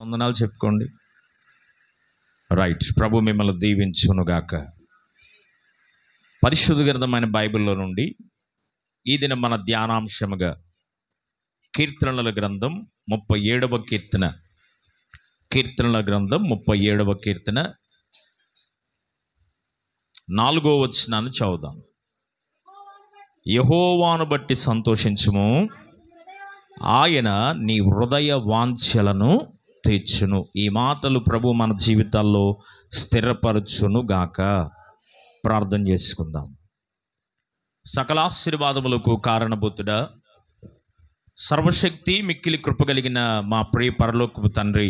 వందనాలు చెప్పుకోండి. రైట్. ప్రభు మిమ్మల్ని దీవించునుగాక. పరిశుద్ధ గ్రంథమైన బైబిల్లో నుండి ఈ దినం మన ధ్యానాంశముగా కీర్తనల గ్రంథం 37వ కీర్తన, కీర్తనల గ్రంథం 37వ కీర్తన 4వ వచనాన్ని చదువుదాం. యెహోవాను బట్టి సంతోషించుము, ఆయన నీ హృదయ వాంఛలను తీర్చును. ఈ మాటలు ప్రభు మన జీవితాల్లో స్థిరపరచును గాక. ప్రార్థన చేసుకుందాం. సకలాశీర్వాదములకు కారణభూతుడా, సర్వశక్తి మిక్కిలి కృపగలిగిన మా ప్రియ పరలోకపు తండ్రి,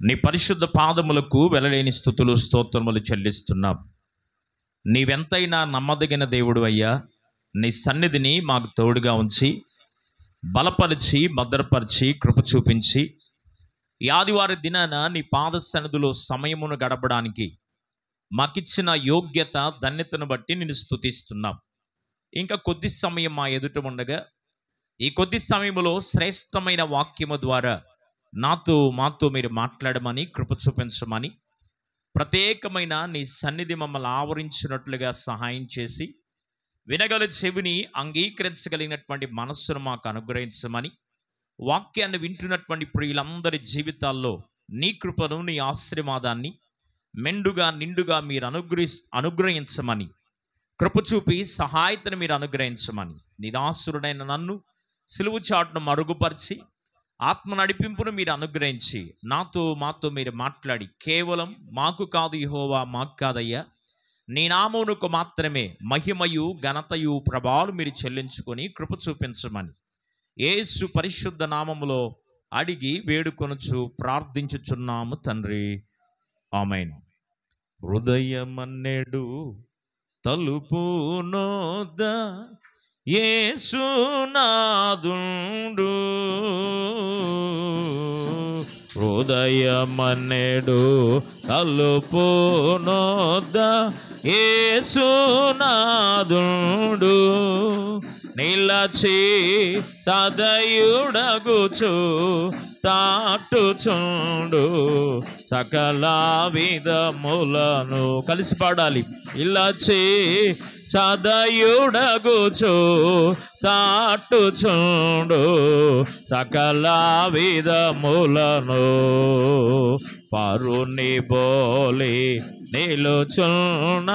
నీ పరిశుద్ధ పాదములకు వెలలేని స్తుతులు స్తోత్రములు చెల్లిస్తున్నాం. నీవెంతైనా నమ్మదగిన దేవుడు అయ్యా. నీ సన్నిధిని మాకు తోడుగా ఉంచి బలపరిచి భద్రపరిచి కృప చూపించి ఈ ఆదివారం దినాన నీ పాద సన్నిధిలో సమయమును గడపడానికి మాకిచ్చిన యోగ్యత ధన్యతను బట్టి నిన్ను స్తుతిస్తున్నాం. ఇంకా కొద్ది సమయం మా ఎదుట ఉండగా ఈ కొద్ది సమయంలో శ్రేష్టమైన వాక్యము ద్వారా మాతో మీరు మాట్లాడమని కృప చూపించమని ప్రత్యేకమైన నీ సన్నిధి మమ్మల్ని ఆవరించినట్లుగా సహాయం చేసి వినగల చెవిని అంగీకరించగలిగినటువంటి మనస్సును మాకు అనుగ్రహించమని, వాక్యాన్ని వింటున్నటువంటి ప్రియులందరి జీవితాల్లో నీ కృపను నీ ఆశీర్వాదాన్ని మెండుగా నిండుగా మీరు అనుగ్రహించమని కృప చూపి సహాయతను మీరు అనుగ్రహించమని నీ దాసురుడైన నన్ను సిలువ చాటును మరుగుపరిచి ఆత్మ నడిపింపును మీరు అనుగ్రహించి మాతో మీరు మాట్లాడి కేవలం మాకు కాదు యెహోవా, మాకు కాదయ్యా, నీ నామమునకు మాత్రమే మహిమయు ఘనతయు ప్రభావాలు మీరు చెల్లించుకొని కృప చూపించమని యేసు పరిశుద్ధ నామములో అడిగి వేడుకొనుచు ప్రార్థించుచున్నాము తండ్రి, ఆమేన్. హృదయమన్నెడు తలుపు నోద యేసునాదుండు, హృదయమన్నెడు తలుపు నోద యేసునాదుండు, నిలచి తదయుడగుచు తాటుచుండు సకల విధములను. కలిసి పాడాలి. ఇలచి చదయుడగుచు తాటుచుండు సకల విధములను, పరుని బోలి నిలుచున్నాడు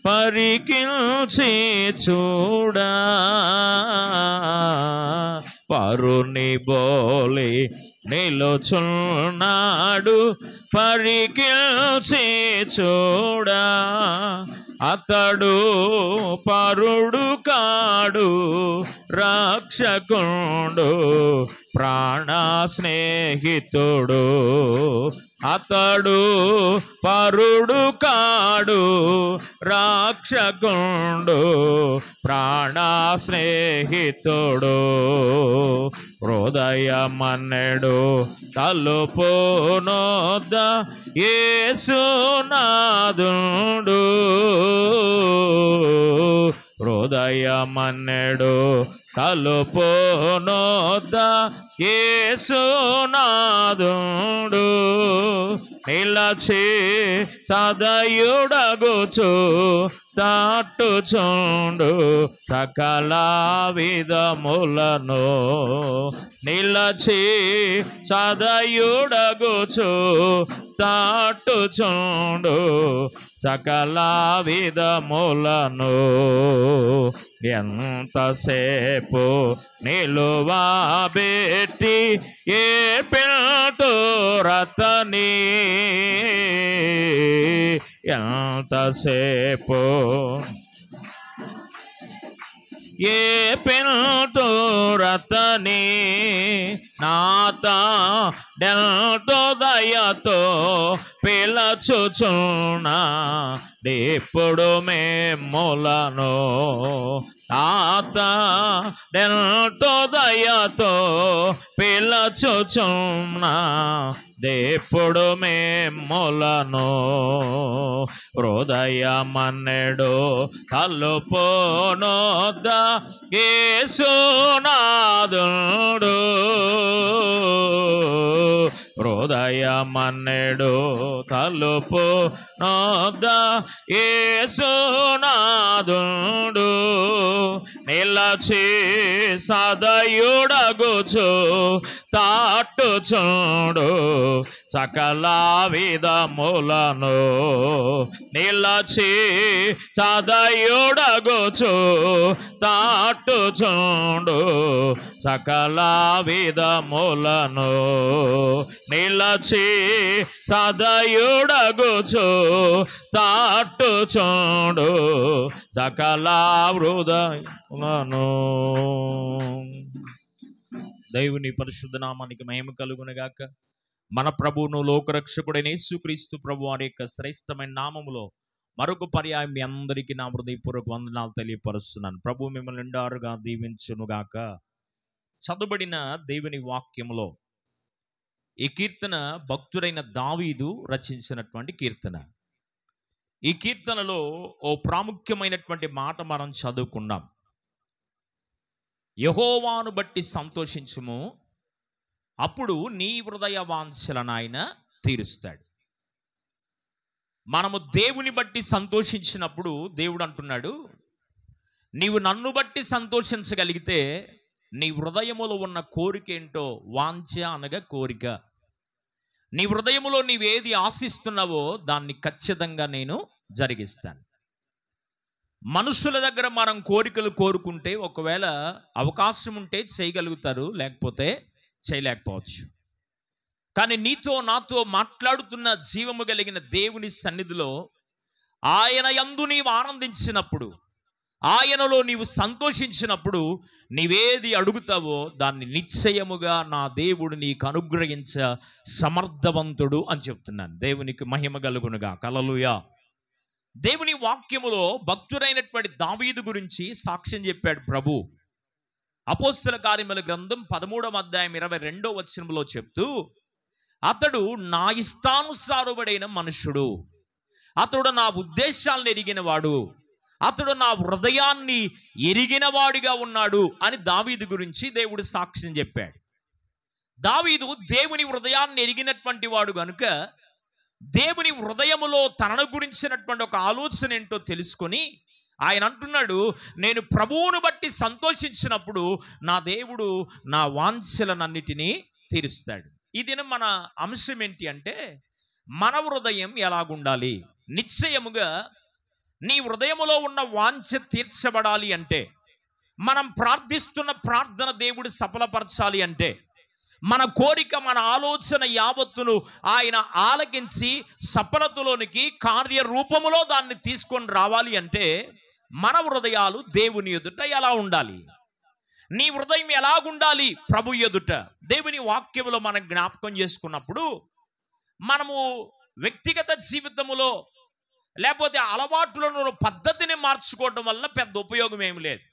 పరికించి చూడా, పరుని బోలి నిలుచున్నాడు పరికించి చూడా, అతడు పరుడు కాడు రక్షకుండు ప్రాణ స్నేహితుడు, అతడు పరుడు కాడు రక్షకుండు ప్రాణ స్నేహితుడు, హృదయమన్నెడు తలుపు నోద యేసునాదుండు, హృదయమన్నెడు తలుపు నోద యేసునాదుండు, నిలచి సదయుడగుచు తాటుచుండు సకల విధములను, నిలచి సదయుడగుచు తాటుచుండు సకల విధములను, ఎంతసేపు నిలువబెట్టి ఏ పిల్తో రతని, ఎంతసేపు ఏ పిల్తో రతని, నాత డెల్తో దయతో పిలచుచున్నా ఇప్పుడు మేములను, తాత డెల్తో దయతో పిలచుచున్నా దేప్పుడు మేములను, హృదయమన్నెడు తలుపు నోద యేసునాదుండు, హృదయమన్నెడు తలుపు నొద్ద యేసునాథుడు నిలచి సదయుడగుచు తాట్టుచుండు సకల విధములను నిలచి సదయుడగుచు తాట్టుచుండు సకల విధములను నిలచి సదయుడగుచు తాట్టుచుండు సకల హృదయములను. దేవుని పరిశుద్ధ నామానికి మహిమ కలుగునుగాక. మన ప్రభువును లోకరక్షకుడైన యేసుక్రీస్తు ప్రభు వారి యొక్క శ్రేష్టమైన నామములో మరొక పర్యాయం మీ అందరికీ నా హృదయపూర్వక వందనాలు తెలియపరుస్తున్నాను. ప్రభు మిమ్మల్ని నిండారుగా దీవించునుగాక. చదువుబడిన దేవుని వాక్యములో ఈ కీర్తన భక్తుడైన దావీదు రచించినటువంటి కీర్తన. ఈ కీర్తనలో ఓ ప్రాముఖ్యమైనటువంటి మాట మనం చదువుకున్నాం. యెహోవాను బట్టి సంతోషించుము, అప్పుడు నీ హృదయ వాంఛలను ఆయన తీరుస్తాడు. మనము దేవుని బట్టి సంతోషించినప్పుడు దేవుడు అంటున్నాడు, నీవు నన్ను బట్టి సంతోషించగలిగితే నీ హృదయములో ఉన్న కోరిక ఏంటో, వాంఛ అనగా కోరిక, నీ హృదయములో నీవేది ఆశిస్తున్నావో దాన్ని ఖచ్చితంగా నేను జరిగిస్తాను. మనుషుల దగ్గర మనం కోరికలు కోరుకుంటే ఒకవేళ అవకాశం ఉంటే చేయగలుగుతారు, లేకపోతే చేయలేకపోవచ్చు. కానీ నీతో నాతో మాట్లాడుతున్న జీవము కలిగిన దేవుని సన్నిధిలో ఆయన యందు నీవు ఆనందించినప్పుడు, ఆయనలో నీవు సంతోషించినప్పుడు, నీవేది అడుగుతావో దాన్ని నిశ్చయముగా నా దేవుడు నీకు అనుగ్రహించ సమర్థవంతుడు అని చెప్తున్నాను. దేవునికి మహిమ కలుగునుగా. హల్లెలూయా. దేవుని వాక్యములో భక్తుడైనటువంటి దావీదు గురించి సాక్ష్యం చెప్పాడు ప్రభు. అపోస్తల కార్యముల గ్రంథం 13వ అధ్యాయం 22వ వచనంలో చెప్తూ, అతడు నా ఇష్టానుసారుడైన మనుషుడు, అతడు నా ఉద్దేశాలను ఎరిగినవాడు, అతడు నా హృదయాన్ని ఎరిగినవాడిగా ఉన్నాడు అని దావీదు గురించి దేవుడు సాక్ష్యం చెప్పాడు. దావీదు దేవుని హృదయాన్ని ఎరిగినటువంటి వాడు గనుక దేవుని హృదయములో తనను గురించినటువంటి ఒక ఆలోచన ఏంటో తెలుసుకొని ఆయన అంటున్నాడు, నేను ప్రభువును బట్టి సంతోషించినప్పుడు నా దేవుడు నా వాంఛలనన్నిటినీ తీరుస్తాడు. ఈ దినం మన అంశం ఏంటి అంటే, మన హృదయం ఎలాగుండాలి? నిశ్చయముగా నీ హృదయములో ఉన్న వాంఛ తీర్చబడాలి అంటే, మనం ప్రార్థిస్తున్న ప్రార్థన దేవుడు సఫలపరచాలి అంటే, మన కోరిక మన ఆలోచన యావత్తును ఆయన ఆలకించి సఫలతలోనికి కార్యరూపములో దాన్ని తీసుకొని రావాలి అంటే మన హృదయాలు దేవుని ఎదుట ఎలా ఉండాలి? నీ హృదయం ఎలాగుండాలి ప్రభు ఎదుట? దేవుని వాక్యములో మనం జ్ఞాపకం చేసుకున్నప్పుడు మనము వ్యక్తిగత జీవితములో లేకపోతే అలవాట్లను పద్ధతిని మార్చుకోవడం వల్ల పెద్ద ఉపయోగం ఏమి లేదు.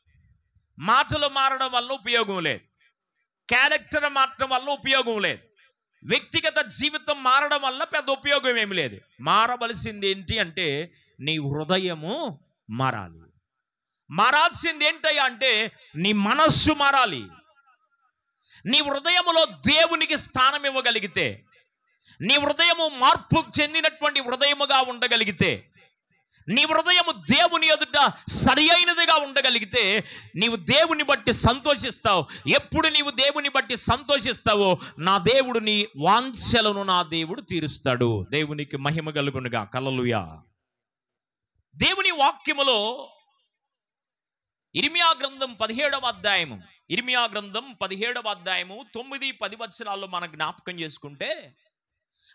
మాటలు మారడం వల్ల ఉపయోగం లేదు, క్యారెక్టర్ మారడం వల్ల ఉపయోగం లేదు, వ్యక్తిగత జీవితం మారడం వల్ల పెద్ద ఉపయోగం ఏమి లేదు. మారవలసింది ఏంటి అంటే నీ హృదయము మారాలి. మారాల్సింది ఏంటయ్యా అంటే నీ మనస్సు మారాలి. నీ హృదయములో దేవునికి స్థానం ఇవ్వగలిగితే, నీ హృదయము మార్పు చెందినటువంటి హృదయముగా ఉండగలిగితే, నీ హృదయము దేవుని ఎదుట సరి అయినదిగా ఉండగలిగితే నీవు దేవుని బట్టి సంతోషిస్తావు. ఎప్పుడు నీవు దేవుని బట్టి సంతోషిస్తావో నా దేవుడు నీ వాంఛలను నా దేవుడు తీరుస్తాడు. దేవునికి మహిమ కలుగునుగా. హల్లెలూయా. దేవుని వాక్యములో ఇర్మియా గ్రంథం 17వ అధ్యాయము 9-10 వచనాల్లో మనం జ్ఞాపకం చేసుకుంటే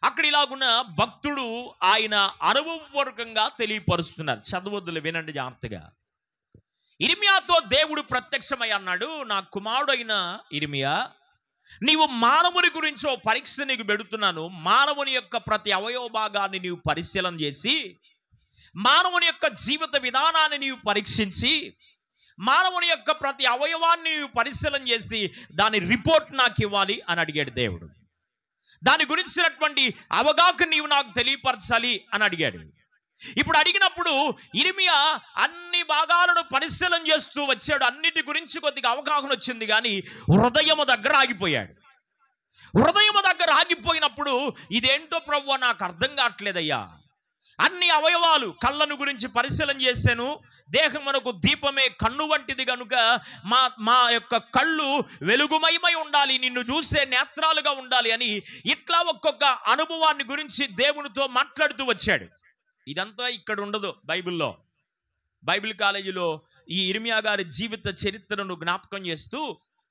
అక్కడ ఇలాగున్న భక్తుడు ఆయన అనుభవపూర్వకంగా తెలియపరుస్తున్నారు. చదవద్దులు, వినండి జాగ్రత్తగా. ఇర్మియాతో దేవుడు ప్రత్యక్షమై అన్నాడు, నా కుమారుడైన ఇర్మియా, నీవు మానవుని గురించి ఓ పరీక్ష నీకు పెడుతున్నాను. మానవుని యొక్క ప్రతి అవయవ భాగాన్ని నీవు పరిశీలన చేసి, మానవుని యొక్క జీవిత విధానాన్ని నీవు పరీక్షించి, మానవుని యొక్క ప్రతి అవయవాన్ని నీవు పరిశీలన చేసి దాని రిపోర్ట్ నాకు ఇవ్వాలి అని అడిగాడు దేవుడు. దాని గురించినటువంటి అవగాహన నీవు నాకు తెలియపరచాలి అని అడిగాడు. ఇప్పుడు అడిగినప్పుడు ఇర్మియా అన్ని భాగాలను పరిశీలన చేస్తూ వచ్చాడు. అన్నిటి గురించి కొద్దిగా అవగాహన వచ్చింది, కానీ హృదయము దగ్గర ఆగిపోయాడు. హృదయము దగ్గర ఆగిపోయిన అప్పుడు ఇదేంటో ప్రభువా నాకు అర్థం కావట్లేదయ్యా, అన్ని అవయవాలు, కళ్ళను గురించి పరిశీలన చేశాను, దేహం మనకు దీపమే, కన్ను వంటిది కనుక మా యొక్క కళ్ళు వెలుగుమయమై ఉండాలి, నిన్ను చూసే నేత్రాలుగా ఉండాలి అని ఇట్లా ఒక్కొక్క అనుభవాన్ని గురించి దేవునితో మాట్లాడుతూ వచ్చాడు. ఇదంతా ఇక్కడ ఉండదు బైబిల్లో. బైబిల్ కాలేజీలో ఈ ఇర్మియా గారి జీవిత చరిత్రను జ్ఞాపకం చేస్తూ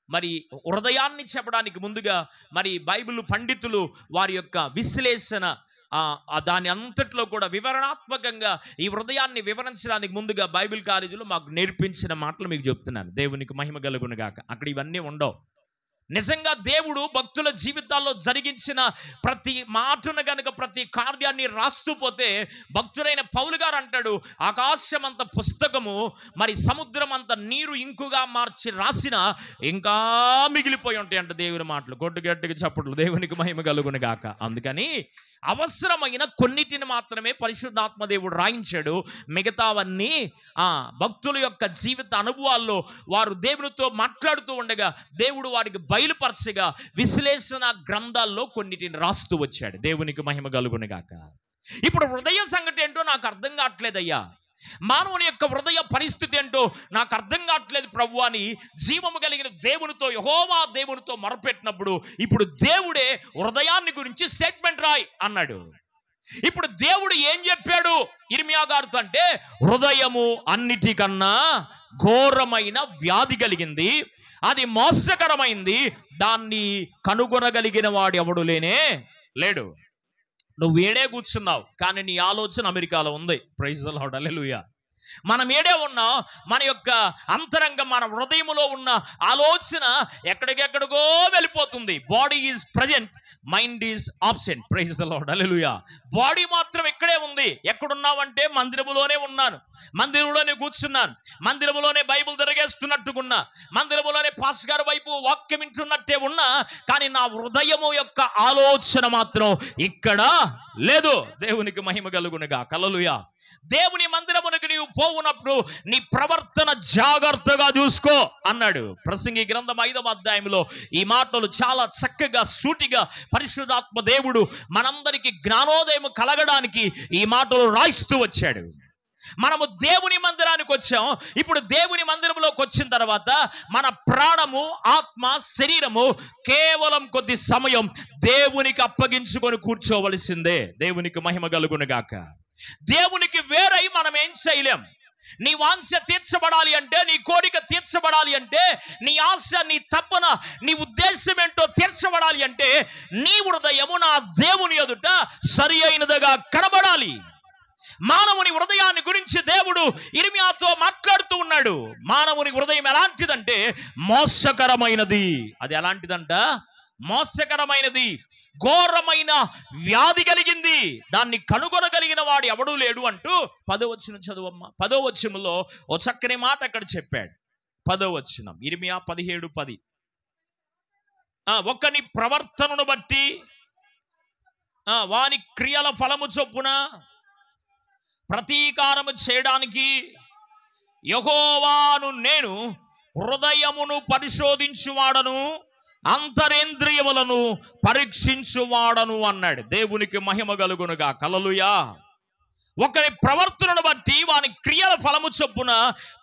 మరి హృదయాన్ని చెప్పడానికి ముందుగా మరి బైబిల్ పండితులు వారి యొక్క విశ్లేషణ దాని అంతట్లో కూడా వివరణాత్మకంగా ఈ హృదయాన్ని వివరించడానికి ముందుగా బైబిల్ కాలేజీలో మాకు నేర్పించిన మాటలు మీకు చెప్తున్నాను. దేవునికి మహిమ కలుగును గాక. అక్కడ ఇవన్నీ ఉండవు. నిజంగా దేవుడు భక్తుల జీవితాల్లో జరిగించిన ప్రతి మాటను గనుక, ప్రతి కార్యాన్ని రాస్తూ పోతే భక్తుడైన పౌలు గారు అంటాడు, ఆకాశమంత పుస్తకము మరి సముద్రం అంత నీరు ఇంకుగా మార్చి రాసిన ఇంకా మిగిలిపోయి ఉంటాయి అంట దేవుని మాటలు. గొడ్డు గట్టిగా చప్పట్లు. దేవునికి మహిమ కలుగును గాక. అందుకని అవసరమైన కొన్నిటిని మాత్రమే పరిశుద్ధాత్మ దేవుడు రాయించాడు. మిగతావన్నీ భక్తుల యొక్క జీవిత అనుభవాల్లో వారు దేవునితో మాట్లాడుతూ ఉండగా దేవుడు వారికి బయలుపరచగా విశ్లేషణ గ్రంథాల్లో కొన్నిటిని రాస్తూ వచ్చాడు. దేవునికి మహిమ కలుగును గాక. ఇప్పుడు హృదయ సంగతి ఏంటో నాకు అర్థం కావట్లేదయ్యా, మానవుని యొక్క హృదయ పరిస్థితి ఏంటో నాకు అర్థం కావట్లేదు ప్రభు అని జీవము కలిగిన దేవునితో, యెహోవా దేవునితో మొరపెట్టినప్పుడు ఇప్పుడు దేవుడే హృదయాన్ని గురించి స్టేట్మెంట్ రాయ్ అన్నాడు. ఇప్పుడు దేవుడు ఏం చెప్పాడు ఇర్మియా గారితో అంటే, హృదయము అన్నిటికన్నా ఘోరమైన వ్యాధి కలిగింది, అది మోసకరమైంది, దాన్ని కనుగొనగలిగిన వాడు ఎవడు లేడు. నువ్వు ఏడే కూర్చున్నావు కానీ నీ ఆలోచన అమెరికాలో ఉంది. ప్రైజ్ ది లార్డ్, హల్లెలూయా. మనం ఏడే ఉన్నాం, మన యొక్క అంతరంగం, మన హృదయంలో ఉన్న ఆలోచన ఎక్కడికెక్కడికో వెళ్ళిపోతుంది. Body is present, mind is absent. Praise the lord, hallelujah. Body మాత్రం ఇక్కడే ఉంది. ఎక్కడున్నావంటే మందిరములోనే ఉన్నాను, మందిరంలోనే కూర్చున్నాను, మందిరంలోనే బైబిల్ తిరగేస్తున్నట్టుకున్నా, మందిరంలోనే పాస్ గారి వైపు వాక్యం వింటున్నట్టే ఉన్నా, కానీ నా హృదయము యొక్క ఆలోచన మాత్రం ఇక్కడ లేదు. దేవునికి మహిమ కలుగునుగా. హల్లెలూయా. దేవుని మందిరమునకు నీవు పోవునప్పుడు నీ ప్రవర్తన జాగ్రత్తగా చూసుకో అన్నాడు. ప్రసంగి గ్రంథం 5వ అధ్యాయంలో ఈ మాటలు చాలా చక్కగా సూటిగా పరిశుద్ధాత్మ దేవుడు మనందరికీ జ్ఞానోదయం కలగడానికి ఈ మాటలు రాయిస్తూ వచ్చాడు. మనము దేవుని మందిరానికి వచ్చాం. ఇప్పుడు దేవుని మందిరంలోకి వచ్చిన తర్వాత మన ప్రాణము, ఆత్మ, శరీరము కేవలం కొద్ది సమయం దేవునికి అప్పగించుకొని కూర్చోవలసిందే. దేవునికి మహిమ కలుగును గాక. దేవునికి వేరై మనం ఏం చేయలేం. నీ వాంఛ తీర్చబడాలి అంటే, నీ కోరిక తీర్చబడాలి అంటే, నీ ఆశ, నీ తపన, నీ ఉద్దేశం ఏంటో తీర్చబడాలి అంటే నీ హృదయము నా దేవుని ఎదుట సరి అయినదిగా కనబడాలి. మానవుని హృదయాన్ని గురించి దేవుడు ఇర్మియాతో మాట్లాడుతూ ఉన్నాడు. మానవుని హృదయం ఎలాంటిదంటే మోసకరమైనది. అది ఎలాంటిదంట? మోసకరమైనది, ఘోరమైన వ్యాధి కలిగింది, దాన్ని కనుగొనగలిగిన వాడు ఎవడూ లేడు అంటూ 10వ వచనం చదువమ్మ. 10వ వచనంలో ఓ చక్కని మాట అక్కడ చెప్పాడు. 10వ వచనం ఇర్మియా 17:10. ఒకని ప్రవర్తనను బట్టి వాని క్రియల ఫలము చొప్పున ప్రతీకారము చేయడానికి యెహోవాను నేను హృదయమును పరిశోధించువాడను, అంతరేంద్రియములను పరీక్షించువాడను అన్నాడు. దేవునికి మహిమ కలుగునుగా. హల్లెలూయా. ఒకరి ప్రవర్తనను బట్టి వాని క్రియల ఫలము చొప్పున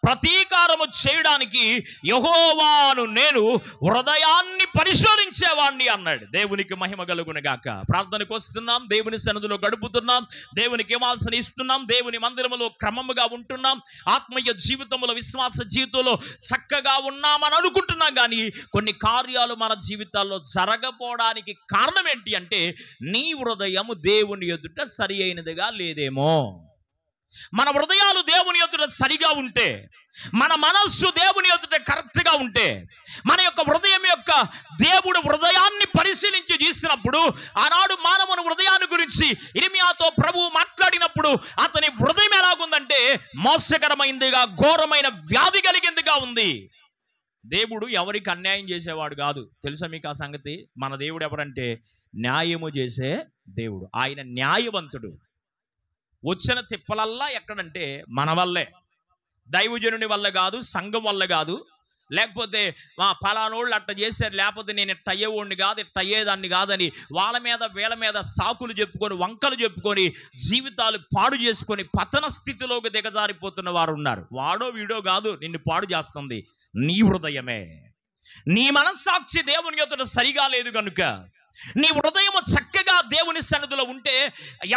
ప్రతీకారము చేయడానికి యెహోవాను నేను హృదయాన్ని పరిశోధించేవాడిని అన్నాడు. దేవునికి మహిమ కలుగును గాక. ప్రార్థనకు వస్తున్నాం, దేవుని సన్నిధిలో గడుపుతున్నాం, దేవునికి ఇవ్వాల్సిన ఇస్తున్నాం, దేవుని మందిరములో క్రమముగా ఉంటున్నాం, ఆత్మీయ జీవితంలో, విశ్వాస జీవితంలో చక్కగా ఉన్నామని అనుకుంటున్నాం. కానీ కొన్ని కార్యాలు మన జీవితాల్లో జరగపోవడానికి కారణం ఏంటి అంటే నీ హృదయము దేవుని ఎదుట సరి అయినదిగా లేదేమో. మన హృదయాలు దేవుని ఎదుట సరిగా ఉంటే, మన మనస్సు దేవుని ఎదుట కరెక్ట్గా ఉంటే, మన యొక్క హృదయం యొక్క దేవుడు హృదయాన్ని పరిశీలించి చూసినప్పుడు, ఆనాడు మానవుని హృదయాన్ని గురించి ఇర్మియాతో ప్రభువు మాట్లాడినప్పుడు అతని హృదయం ఎలాగుందంటే మోసకరమైనదిగా, ఘోరమైన వ్యాధి కలిగిందిగా ఉంది. దేవుడు ఎవరికి అన్యాయం చేసేవాడు కాదు. తెలుసా మీకు ఆ సంగతి? మన దేవుడు ఎవరంటే న్యాయము చేసే దేవుడు. ఆయన న్యాయవంతుడు. వచ్చిన తిప్పలల్లా ఎక్కడంటే మన వల్లే, దైవజనుని వల్ల కాదు, సంఘం వల్ల కాదు, లేకపోతే పలానోళ్ళు అట్ట చేశారు, లేకపోతే నేను ఇట్ట అయ్యేవాడిని కాదు, ఇట్ట అయ్యేదాన్ని కాదని వాళ్ళ మీద వీళ్ళ మీద సాకులు చెప్పుకొని, వంకలు చెప్పుకొని, జీవితాలు పాడు చేసుకొని పతన స్థితిలోకి దిగజారిపోతున్న వారు ఉన్నారు. వాడో వీడో కాదు నిన్ను పాడు చేస్తుంది, నీ హృదయమే. నీ మనస్సాక్షి దేవుని ఎదుట సరిగా లేదు కనుక, నీ హృదయం చక్కగా దేవుని సన్నిధిలో ఉంటే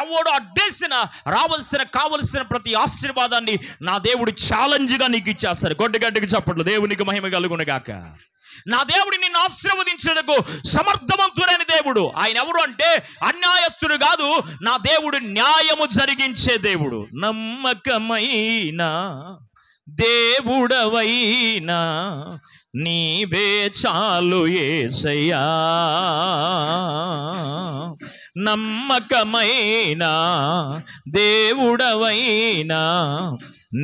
ఎవడో అడ్డేసిన కావలసిన ప్రతి ఆశీర్వాదాన్ని నా దేవుడు ఛాలెంజ్గా నీకు ఇచ్చేస్తాడు. గడ్డికి చప్పట్లు, దేవునికి మహిమ కలుగునుగాక. నా దేవుడు నిన్ను ఆశీర్వదించుటకు సమర్థవంతుడైన దేవుడు. ఆయన ఎవరు అంటే అన్యాయస్తుడు కాదు, నా దేవుడు న్యాయము జరిగించే దేవుడు. నమ్మకమైన దేవుడవైనా నీవే చాలు యేసయ్యా, నమ్మకమైన దేవుడవైనా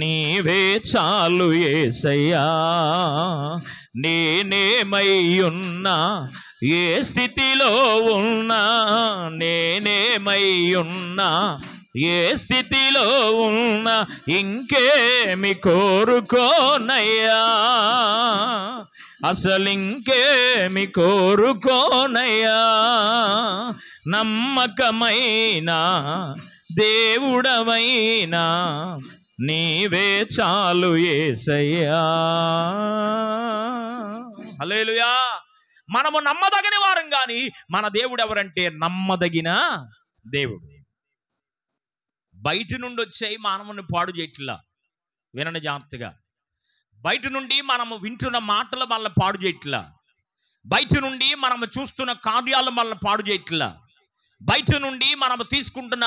నీవే చాలు యేసయ్యా. నేనేమై ఉన్నా, ఏ స్థితిలో ఉన్నా, నేనేమై ఉన్నా, ఏ స్థితిలో ఉన్నా, ఇంకేమి కోరుకోనయ్యా, అసలు ఇంకేమి కోరుకోనయ్యా. నమ్మకమైన దేవుడవైనా నీవే చాలు యేసయ్యా. హల్లెలూయా. మనము నమ్మదగిన వారం కానీ మన దేవుడు ఎవరంటే నమ్మదగిన దేవుడు. బయట నుండి వచ్చాయి మానవుని పాడు చేయట్లా, వినండి జాగ్రత్తగా. బయట నుండి మనము వింటున్న మాటలు మనల్ని పాడు చేయట్లా, బయట నుండి మనము చూస్తున్న కార్యాలు మనల్ని పాడు చేయట్లా, బయట నుండి మనము తీసుకుంటున్న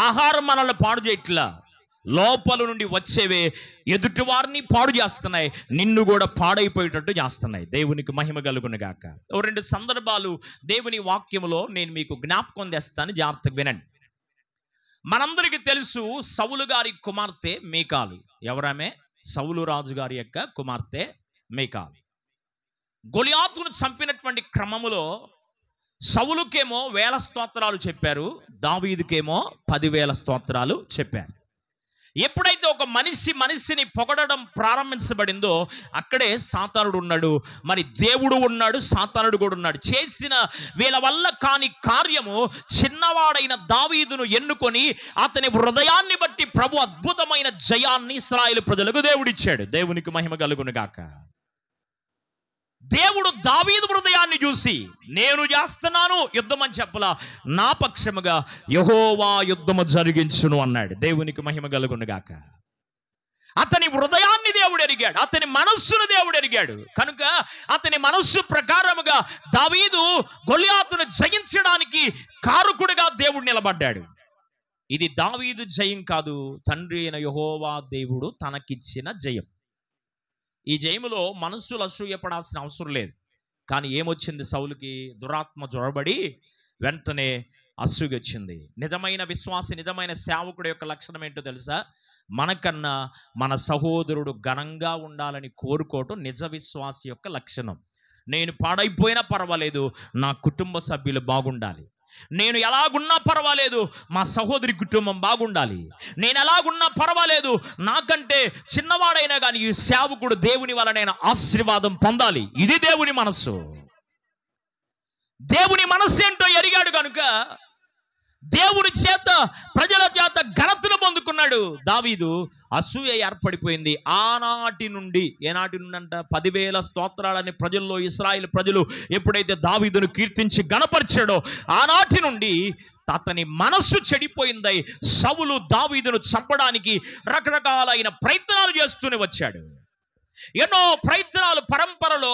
ఆహారం మనల్ని పాడు చేయట్లా. లోపల నుండి వచ్చేవే ఎదుటి వారిని పాడు చేస్తున్నాయి, నిన్ను కూడా పాడైపోయేటట్టు చేస్తున్నాయి. దేవునికి మహిమ కలుగునుగాక. ఓ 2 సందర్భాలు దేవుని వాక్యములో నేను మీకు జ్ఞాపకం తెస్తాను, జాగ్రత్తగా వినండి. మనందరికీ తెలుసు సౌలు గారి కుమార్తె మీకాలు. ఎవరామె? సౌలు రాజు గారి యొక్క కుమార్తె మీకాలు. గొలియాతును చంపినటువంటి క్రమములో సౌలుకేమో 1000 స్తోత్రాలు చెప్పారు, దావీదుకేమో 10,000 స్తోత్రాలు చెప్పారు. ఎప్పుడైతే ఒక మనిషిని పొగడడం ప్రారంభించబడిందో అక్కడే సాతానుడు ఉన్నాడు. మరి దేవుడు ఉన్నాడు, సాతానుడు కూడా ఉన్నాడు. చేసిన వీళ్ళ వల్ల కాని కార్యము చిన్నవాడైన దావీదును ఎన్నుకొని అతని హృదయాన్ని బట్టి ప్రభు అద్భుతమైన జయాన్ని ఇశ్రాయేలు ప్రజలకు దేవుడిచ్చాడు. దేవునికి మహిమ కలుగునుగాక. దేవుడు దావీదు హృదయాన్ని చూసి నేను చేస్తున్నాను యుద్ధం అని చెప్పలా, నా పక్షముగా యెహోవా యుద్ధము జరిగించును అన్నాడు. దేవునికి మహిమ కలుగునుగాక. అతని హృదయాన్ని దేవుడు ఎరిగాడు, అతని మనస్సును దేవుడు ఎరిగాడు. కనుక అతని మనస్సు ప్రకారముగా దావీదు గొలియాతును జయించడానికి కారకుడిగా దేవుడు నిలబడ్డాడు. ఇది దావీదు జయం కాదు, తండ్రి అయిన యెహోవా దేవుడు తనకిచ్చిన జయం. ఈ జయములో మనస్సులు అసూయపడాల్సిన అవసరం లేదు. కానీ ఏమొచ్చింది? సౌలుకి దురాత్మ జొరబడి వెంటనే అసూయ వచ్చింది. నిజమైన విశ్వాసి, నిజమైన సేవకుడి యొక్క లక్షణం ఏంటో తెలుసా? మనకన్నా మన సహోదరుడు ఘనంగా ఉండాలని కోరుకోవటం నిజ విశ్వాసి యొక్క లక్షణం. నేను పాడైపోయినా పర్వాలేదు, నా కుటుంబ సభ్యులు బాగుండాలి. నేను ఎలాగున్నా పర్వాలేదు, మా సహోదరి కుటుంబం బాగుండాలి. నేను ఎలాగున్నా పర్వాలేదు, నాకంటే చిన్నవాడైనా కానీ ఈ సేవకుడు దేవుని వలన ఆశీర్వాదం పొందాలి. ఇది దేవుని మనస్సు. దేవుని మనస్సు ఏంటో ఎరిగాడు కనుక దేవుని చేత, ప్రజల చేత ఘనతను పొందుకున్నాడు దావీదు. అసూయ ఏర్పడిపోయింది. ఆనాటి నుండి, ఏనాటి నుండి అంట 10,000 స్తోత్రాలని ప్రజల్లో ఇశ్రాయేలు ప్రజలు ఎప్పుడైతే దావీదును కీర్తించి గణపరిచాడో ఆనాటి నుండి అతని మనస్సు చెడిపోయిందై సౌలు దావీదును చంపడానికి రకరకాలైన ప్రయత్నాలు చేస్తూనే వచ్చాడు. ఎన్నో ప్రయత్నాలు పరంపరలో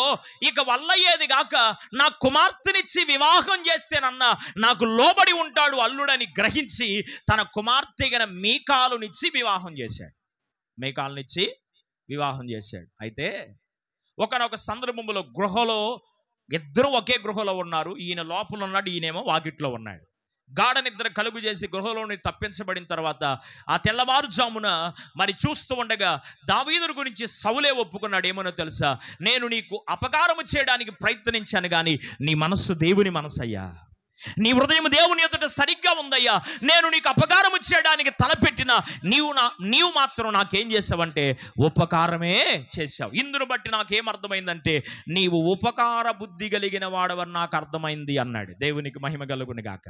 ఇక వల్లయ్యేది గాక నా కుమార్తెనిచ్చి వివాహం చేస్తేనన్నా నాకు లోబడి ఉంటాడు అల్లుడని గ్రహించి తన కుమార్తె గన మీకాలునిచ్చి వివాహం చేశాడు. మీకాలునిచ్చి వివాహం చేశాడు. అయితే ఒకనొక సందర్భంలో గృహలో ఇద్దరు ఒకే గృహలో ఉన్నారు. ఈయన లోపల ఉన్నాడు, ఈయనేమో వాకిట్లో ఉన్నాడు. గాఢ నిద్ర కలుగు చేసి గృహలోని తప్పించబడిన తర్వాత ఆ తెల్లవారుజామున మరి చూస్తూ ఉండగా దావీదు గురించి సౌలే ఒప్పుకున్నాడు. ఏమనో తెలుసా? నేను నీకు అపకారము చేయడానికి ప్రయత్నించాను కానీ నీ మనస్సు దేవుని మనసు అయ్యా, నీ హృదయం దేవుని ఎదుట సరిగ్గా ఉందయ్యా, నేను నీకు అపకారం చేయడానికి తలపెట్టిన నీవు మాత్రం నాకేం చేసావంటే ఉపకారమే చేశావు. ఇందును బట్టి నాకేమర్థమైందంటే నీవు ఉపకార బుద్ధి కలిగిన వాడవని నాకు అర్థమైంది అన్నాడు. దేవునికి మహిమ కలుగును గాక.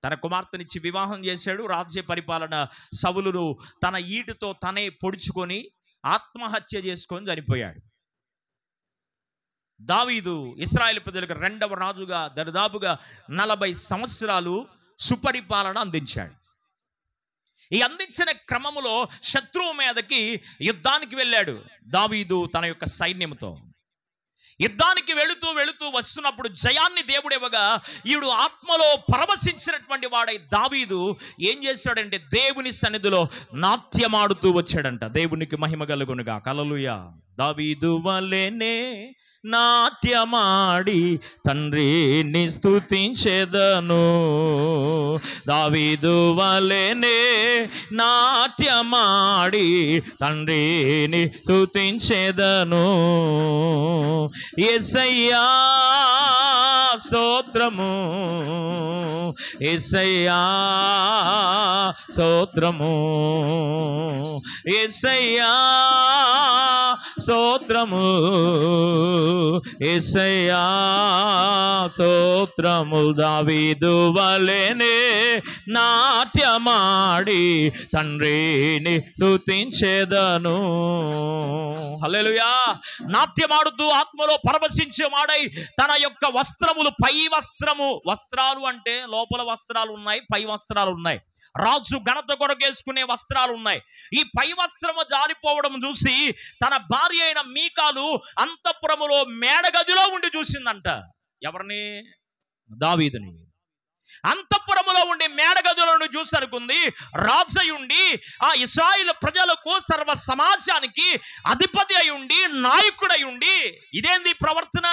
తన కుమార్తెనిచ్చి వివాహం చేశాడు. రాజ్య పరిపాలన సౌలును తన ఈటుతో తనే పొడుచుకొని ఆత్మహత్య చేసుకొని చనిపోయాడు. దావీదు ఇశ్రాయేలు ప్రజలకు రెండవ రాజుగా దరిదాపుగా 40 సంవత్సరాలు సుపరిపాలన అందించాడు. ఈ అందించిన క్రమములో శత్రువు మీదకి యుద్ధానికి వెళ్ళాడు దావీదు తన యొక్క సైన్యంతో. యుద్ధానికి వెళుతూ వెళుతూ వస్తున్నప్పుడు జయాన్ని దేవుడు ఇవ్వగా ఈవిడు ఆత్మలో పరవశించినటువంటి వాడై దావీదు ఏం చేశాడంటే దేవుని సన్నిధిలో నాట్యమాడుతూ వచ్చాడంట. దేవునికి మహిమ కలుగునుగా. హల్లెలూయా. దావీదు వలెనే నాట్యమాడి తండ్రిని స్తుతించెదను, దావీదు వలెనే నాట్యమాడి తండ్రిని స్తుతించెదను. యేసయ్యా స్తోత్రము, యేసయ్యా స్తోత్రము, యేసయ్యా స్తోత్రము, యేసయ్యా స్తోత్రము. దావీదు వలెనే నాట్యమాడి తండ్రిని స్తుతించెదను. హల్లెలూయా. నాట్యమాడుతూ ఆత్మలో పరవశించే వాడై తన యొక్క వస్త్రములు, పై వస్త్రాలు అంటే లోపల వస్త్రాలు ఉన్నాయి, పై వస్త్రాలు ఉన్నాయి. రాజు ఘనత కొరకేసుకునే వస్త్రాలు ఉన్నాయి. ఈ పై వస్త్రము జారిపోవడం చూసి తన భార్య అయిన మీకాలు అంతఃపురములో మేడగదిలో ఉండి చూసిందంట. ఎవరిని? దావీదుని. అంతఃపురములో ఉండి మేడగదిలో చూసి అనుకుంది, రాజయుండి ఆ ఇశ్రాయేలు ప్రజలకు సర్వ సమాజానికి అధిపతి అయి ఉండి నాయకుడై ఉండి ఇదేంది ప్రవర్తన?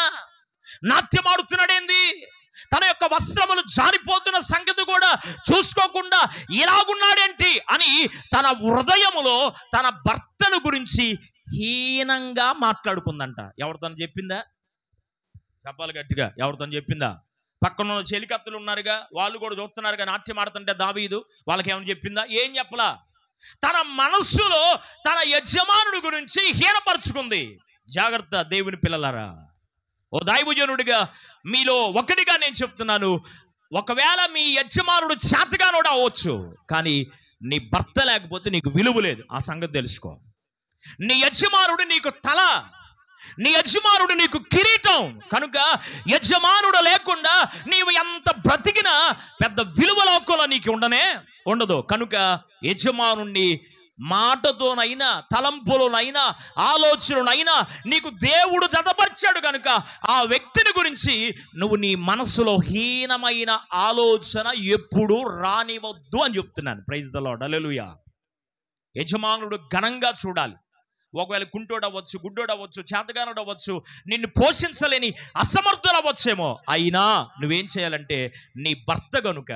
నాట్యమాడుతున్నాడేంది? తన యొక్క వస్త్రములు జారిపోతున్న సంగతి కూడా చూసుకోకుండా ఇలాగున్నాడేంటి అని తన హృదయములో తన భర్తను గురించి హీనంగా మాట్లాడుకుందంట. ఎవరితో చెప్పిందా? చెప్పాలి గట్టిగా. ఎవరితో చెప్పిందా? పక్కన చెలికత్తులు ఉన్నారుగా, వాళ్ళు కూడా చూస్తున్నారుగా నాట్యం ఆడుతుంటే దావీదు. వాళ్ళకి ఏమైనా చెప్పిందా? ఏం చెప్పలా. తన మనస్సులో తన యజమానుడి గురించి హీనపరుచుకుంది. జాగ్రత్త దేవుని పిల్లలారా. ఓ దైవజనుడిగా మీలో ఒకటిగా నేను చెప్తున్నాను, ఒకవేళ మీ యజమానుడు చేతగానోడు అవ్వచ్చు, కానీ నీ భర్త లేకపోతే నీకు విలువ లేదు. ఆ సంగతి తెలుసుకో. నీ యజమానుడు నీకు తల, నీ యజమానుడు నీకు కిరీటం. కనుక యజమానుడు లేకుండా నీవు ఎంత బ్రతికినా పెద్ద విలువ లోకంలో నీకు ఉండదు. కనుక యజమానుణ్ణి మాటతోనైనా తలంపులోనైనా ఆలోచనలైనా నీకు దేవుడు జతపరిచాడు కనుక ఆ వ్యక్తిని గురించి నువ్వు నీ మనసులో హీనమైన ఆలోచన ఎప్పుడూ రానివద్దు అని చెప్తున్నాను. Praise the Lord. హల్లెలూయా. యజమానుడు ఘనంగా చూడాలి. ఒకవేళ కుంటోడవచ్చు, గుడ్డోడవచ్చు, చేతగానుడవచ్చు, నిన్ను పోషించలేని అసమర్థులవ్వచ్చేమో, అయినా నువ్వేం చేయాలంటే నీ భర్త గనుక,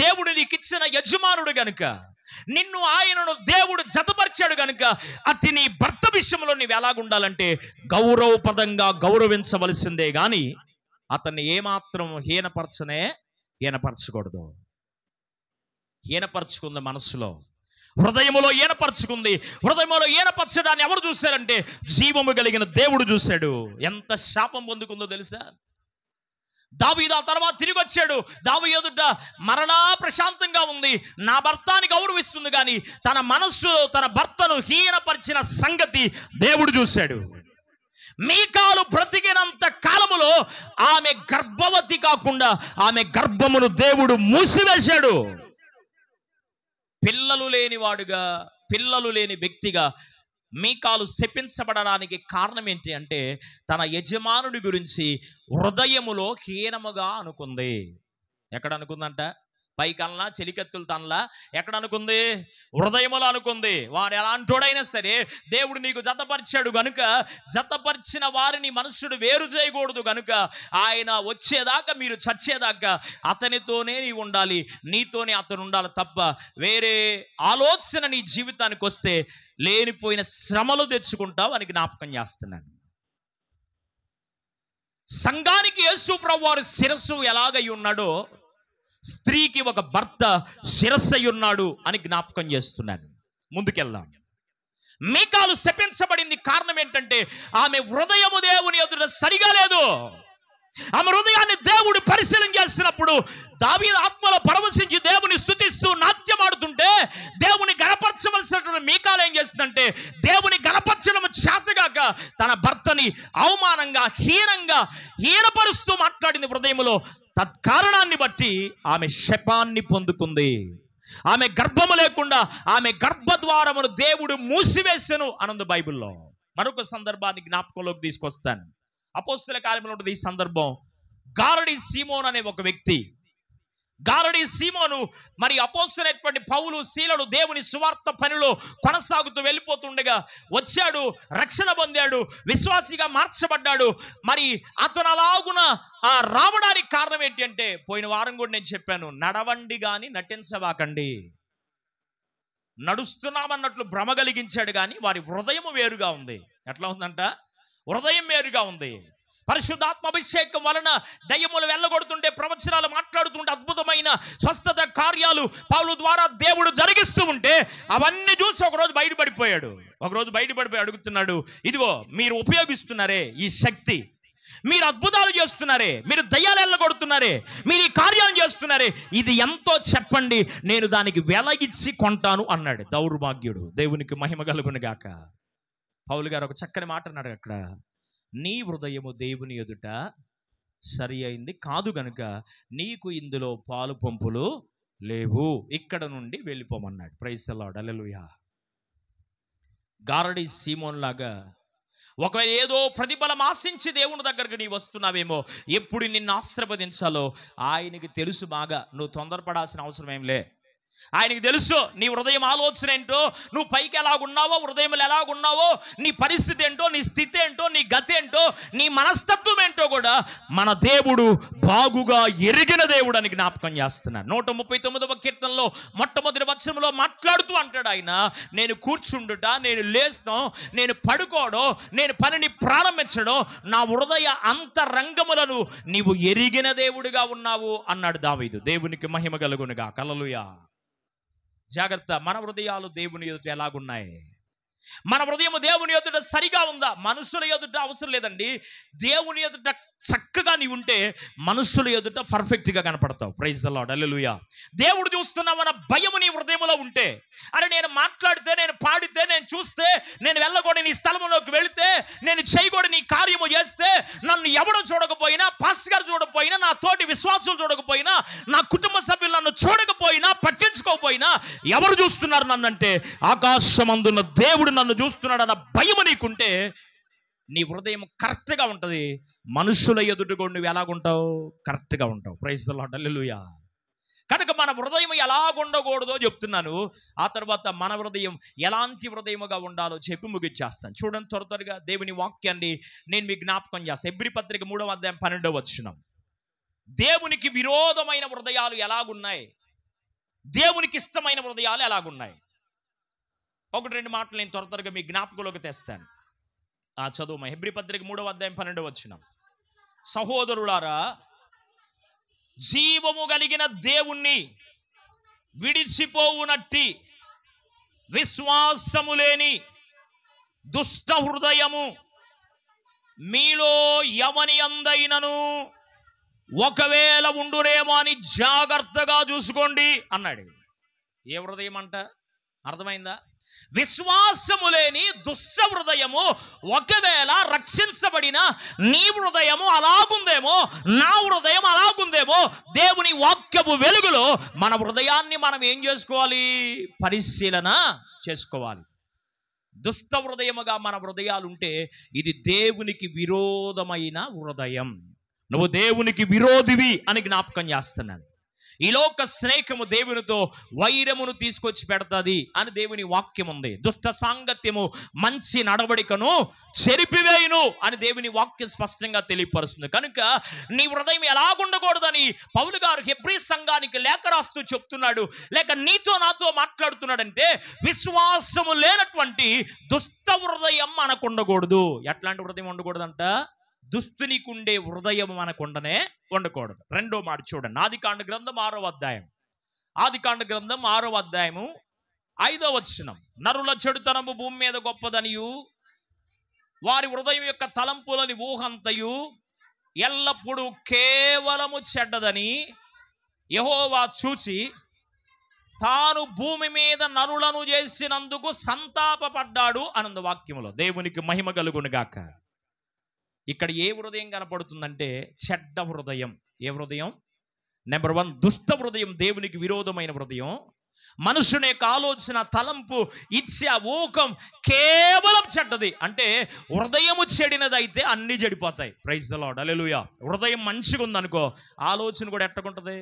దేవుడు నీకు ఇచ్చిన యజమానుడు గనుక, నిన్ను ఆయనను దేవుడు జతపరిచాడు గనుక అతి నీ భర్త విషయంలో నీవు ఎలాగుండాలంటే గౌరవపదంగా గౌరవించవలసిందే గాని అతన్ని ఏమాత్రం హీనపరచకూడదు. హీనపరచుకుంది మనస్సులో, హృదయములో ఈనపరచుకుంది. హృదయములో ఈనపరచడాన్ని ఎవరు చూశారంటే జీవము కలిగిన దేవుడు చూశాడు. ఎంత శాపం పొందుకుందో తెలుసా? దావీదు ఆ తర్వాత తిరిగి వచ్చాడు. దావీదు ఎదుట మరలా ప్రశాంతంగా ఉంది, నా భర్తని గౌరవిస్తుంది, కానీ తన మనస్సులో తన భర్తను హీనపరిచిన సంగతి దేవుడు చూశాడు. మీకాలు బ్రతికినంత కాలములో ఆమె గర్భవతి కాకుండా ఆమె గర్భమును దేవుడు మూసివేశాడు. పిల్లలు లేని వ్యక్తిగా మీకాలు శపించబడడానికి కారణం ఏంటి అంటే తన యజమానుడి గురించి హృదయములో హీనముగా అనుకుంది. ఎక్కడ అనుకుందంట? పైకల్లా చెలికత్తులు తనలా ఎక్కడ అనుకుంది? హృదయములో అనుకుంది. వాడు ఎలాంటోడైనా సరే దేవుడు నీకు జతపరిచాడు గనుక, జతపరిచిన వారిని మనుషుడు వేరు చేయకూడదు గనుక ఆయన వచ్చేదాకా, మీరు చచ్చేదాకా అతనితోనే నీవు ఉండాలి, నీతోనే అతను ఉండాలి తప్ప వేరే ఆలోచన నీ జీవితానికి వస్తే లేనిపోయిన శ్రమలు తెచ్చుకుంటావు అని జ్ఞాపకం చేస్తున్నాను. సంఘానికి యేసు ప్రభువారు శిరస్సు ఎలాగై ఉన్నాడో స్త్రీకి ఒక భర్త శిరస్సై ఉన్నాడు అని జ్ఞాపకం చేస్తున్నాను. ముందుకెళ్దాం. మీకాలు శపించబడింది కారణం ఏంటంటే ఆమె హృదయము దేవుని ఎదుట సరిగా లేదు. ఆమె హృదయాన్ని దేవుడు పరిశీలన చేస్తున్నప్పుడు దావీదు ఆత్మలో పరవశించి దేవుని స్తుతిస్తూ నాట్యమాడుతుంటే దేవుని గణపరచవలసినటువంటి మీకాలు ఏం చేస్తుందంటే దేవుని గణపరచడం చేతగాక తన భర్తని అవమానంగా హీనపరుస్తూ మాట్లాడింది హృదయంలో. తత్కారణాన్ని బట్టి ఆమె శపాన్ని పొందుకుంది. ఆమె గర్భము లేకుండా ఆమె గర్భద్వారమును దేవుడు మూసివేసెను అనందు బైబిల్లో. మరొక సందర్భాన్ని జ్ఞాపకంలోకి తీసుకొస్తాను. అపోస్తుల కార్యములో ఉంటుంది ఈ సందర్భం. గారడి సీమోన్ అనే ఒక వ్యక్తి, గారడి సీమోను మరి అపోస్తులైనటువంటి పౌలు శీలలు దేవుని సువార్త పనిలో కొనసాగుతూ వెళ్ళిపోతుండగా వచ్చాడు, రక్షణ పొందాడు, విశ్వాసిగా మార్చబడ్డాడు. మరి అతను అలాగున రావడానికి కారణం ఏంటి అంటే, పోయిన వారం కూడా నేను చెప్పాను, నడవండి కానీ నటించవాకండి. నడుస్తున్నామన్నట్లు భ్రమ కలిగించాడు కానీ వారి హృదయం వేరుగా ఉంది. ఎట్లా ఉందంట? హృదయం వేరుగా ఉంది. పరిశుద్ధాత్మ అభిషేకం వలన దయ్యములు వెళ్ళగొడుతుంటే, ప్రవచనాలు మాట్లాడుతుంటే, అద్భుతమైన స్వస్థత కార్యాలు పౌలు ద్వారా దేవుడు జరిగిస్తూ ఉంటే అవన్నీ చూసి ఒకరోజు బయటపడిపోయాడు. అడుగుతున్నాడు, ఇదిగో మీరు ఉపయోగిస్తున్నారే ఈ శక్తి, మీరు అద్భుతాలు చేస్తున్నారే, మీరు దయ్యాలు వెళ్ళగొడుతున్నారే, మీరు ఈ కార్యాలు చేస్తున్నారే, ఇది ఎంతో చెప్పండి, నేను దానికి వెల ఇచ్చి కొంటాను అన్నాడు. దౌర్భాగ్యుడు. దేవునికి మహిమ కలుగును గాక. పౌలు గారు ఒక చక్కని మాట అన్నాడు అక్కడ, నీ హృదయము దేవుని ఎదుట సరి అయింది కాదు గనుక నీకు ఇందులో పాలు పంపులు లేవు, ఇక్కడ నుండి వెళ్ళిపోమన్నాడు. Praise the lord. హల్లెలూయా. గారడి సీమోన్ లాగా ఒకవేళ ఏదో ప్రతిఫలం ఆశించి దేవుని దగ్గరకు నీ వస్తున్నావేమో, ఎప్పుడు నిన్ను ఆశీర్వదించాలో ఆయనకి తెలుసు బాగా. నువ్వు తొందరపడాల్సిన అవసరం ఏం లే. ఆయనకి తెలుసు నీ హృదయం ఆలోచన ఏంటో, నువ్వు పైకి ఎలాగున్నావో, హృదయంలో ఎలాగున్నావో, నీ పరిస్థితి ఏంటో, నీ స్థితి ఏంటో, నీ గతి ఏంటో, నీ మనస్తత్వం ఏంటో కూడా మన దేవుడు బాగుగా ఎరిగిన దేవుడు అని జ్ఞాపకం చేస్తున్నాను. 139వ కీర్తనలో మొట్టమొదటి వచనంలో మాట్లాడుతూ అంటాడు ఆయన, నేను కూర్చుండుట, నేను లేస్తాం, నేను పడుకోవడం, నేను పనిని ప్రారంభించడం, నా హృదయ అంతరంగములను నీవు ఎరిగిన దేవుడిగా ఉన్నావు అన్నాడు దావీదు. దేవునికి మహిమ కలుగునుగా. హల్లెలూయా. జాగ్రత్త. మన హృదయాలు దేవుని ఎదుట ఎలాగున్నాయి? మన హృదయం దేవుని ఎదుట సరిగా ఉందా? మనుషుల ఎదుట అవసరం లేదండి, దేవుని ఎదుట చక్కగా నీ ఉంటే మనుషుల ఎదుట పర్ఫెక్ట్గా కనపడతావు. Praise the lord. హల్లెలూయా. దేవుడు చూస్తున్నామన్న భయము నీ హృదయంలో ఉంటే, అరే నేను మాట్లాడితే, నేను పాడితే, నేను చూస్తే, నేను వెళ్ళకూడని నీ స్థలంలోకి వెళితే, నేను చేయకూడని నీ కార్యము చేస్తే, నన్ను ఎవడో చూడకపోయినా, పాస్టర్ గారు చూడకపోయినా, నా తోటి విశ్వాసులు చూడకపోయినా, నా కుటుంబ సభ్యులు నన్ను చూడకపోయినా, పట్టించుకోకపోయినా, ఎవరు చూస్తున్నారు నన్ను అంటే ఆకాశమందున్న దేవుడు నన్ను చూస్తున్నాడు అన్న భయము నీకుంటే నీ హృదయం కరెక్ట్గా ఉంటుంది. మనుషుల ఎదుట కూడా నువ్వు ఎలాగుంటావు? కరెక్ట్గా ఉంటావు. Praise the lord. హల్లెలూయా. కనుక మన హృదయం ఎలాగుండకూడదో చెప్తున్నాను. ఆ తర్వాత మన హృదయం ఎలాంటి హృదయముగా ఉండాలో చెప్పి ముగిచ్చేస్తాను. చూడండి, త్వరగా దేవుని వాక్యాన్ని నేను మీకు జ్ఞాపకం చేస్తాను. హెబ్రీ పత్రిక 3వ అధ్యాయం 12వ వచనం. దేవునికి విరోధమైన హృదయాలు ఎలాగున్నాయి, దేవునికి ఇష్టమైన హృదయాలు ఎలాగున్నాయి? ఒకటి రెండు మాటలు నేను త్వరగా మీ జ్ఞాపకంలోకి తెస్తాను. చదువు. హెబ్రీ పత్రిక 3వ అధ్యాయం 12వ వచనం. సహోదరులారా, జీవము కలిగిన దేవుణ్ణి విడిచిపోవునట్టి విశ్వాసము లేని దుష్ట హృదయము మీలో ఎవని అందైనను ఒకవేళ ఉండునేమో అని జాగ్రత్తగా చూసుకోండి అన్నాడు. ఏ హృదయం అంట? అర్థమైందా? విశ్వాసము లేని దుష్ట హృదయము ఒకవేళ రక్షించబడిన నీ హృదయము అలాగుందేమో, నా హృదయం అలాగుందేమో. దేవుని వాక్యపు వెలుగులో మన హృదయాన్ని మనం ఏం చేసుకోవాలి? పరిశీలన చేసుకోవాలి. దుష్ట హృదయముగా మన హృదయాలు ఉంటే ఇది దేవునికి విరోధమైన హృదయం. నువ్వు దేవునికి విరోధివి అని జ్ఞాపకం చేస్తున్నాను. ఈ లోక స్నేహము దేవునితో వైరమును తీసుకొచ్చి పెడతాది అని దేవుని వాక్యం ఉంది. దుష్ట సాంగత్యము మంచి నడవడికను చెరిపివేయును అని దేవుని వాక్యం స్పష్టంగా తెలియపరుస్తుంది. కనుక నీ హృదయం ఎలాగుండకూడదని పౌలు గారు హెబ్రీ సంఘానికి లేఖ రాస్తూ చెప్తున్నాడు, లేక నీతో నాతో మాట్లాడుతున్నాడంటే విశ్వాసము లేనటువంటి దుష్ట హృదయం మనకు ఉండకూడదు. ఎట్లాంటి హృదయం ఉండకూడదంట? దుస్తునికుండే హృదయం మనకుండనే ఉండకూడదు. రెండో మాట చూడండి, ఆదికాండ గ్రంథం 6వ అధ్యాయం, ఆదికాండ గ్రంథం 6వ అధ్యాయము 5వ వచనం. నరుల చెడుతనము భూమి మీద గొప్పదనియు వారి హృదయం యొక్క తలంపులని ఊహంతయు ఎల్లప్పుడూ కేవలము చెడ్డదని యెహోవా చూచి తాను భూమి మీద నరులను చేసినందుకు సంతాపపడ్డాడు అనంద వాక్యములో. దేవునికి మహిమ కలుగును గాక. ఇక్కడ ఏ హృదయం కనపడుతుందంటే చెడ్డ హృదయం. ఏ హృదయం? నెంబర్ 1 దుష్ట హృదయం, దేవునికి విరోధమైన హృదయం. మనుషుని యొక్క ఆలోచన, తలంపు, ఇచ్చ, ఊహం కేవలం చెడ్డది. అంటే హృదయము చెడినదైతే అన్నీ చెడిపోతాయి. ప్రైజ్ ది లార్డ్, హల్లెలూయా. హృదయం మంచిగా ఉందనుకో, ఆలోచన కూడా ఎట్టకుంటుంది?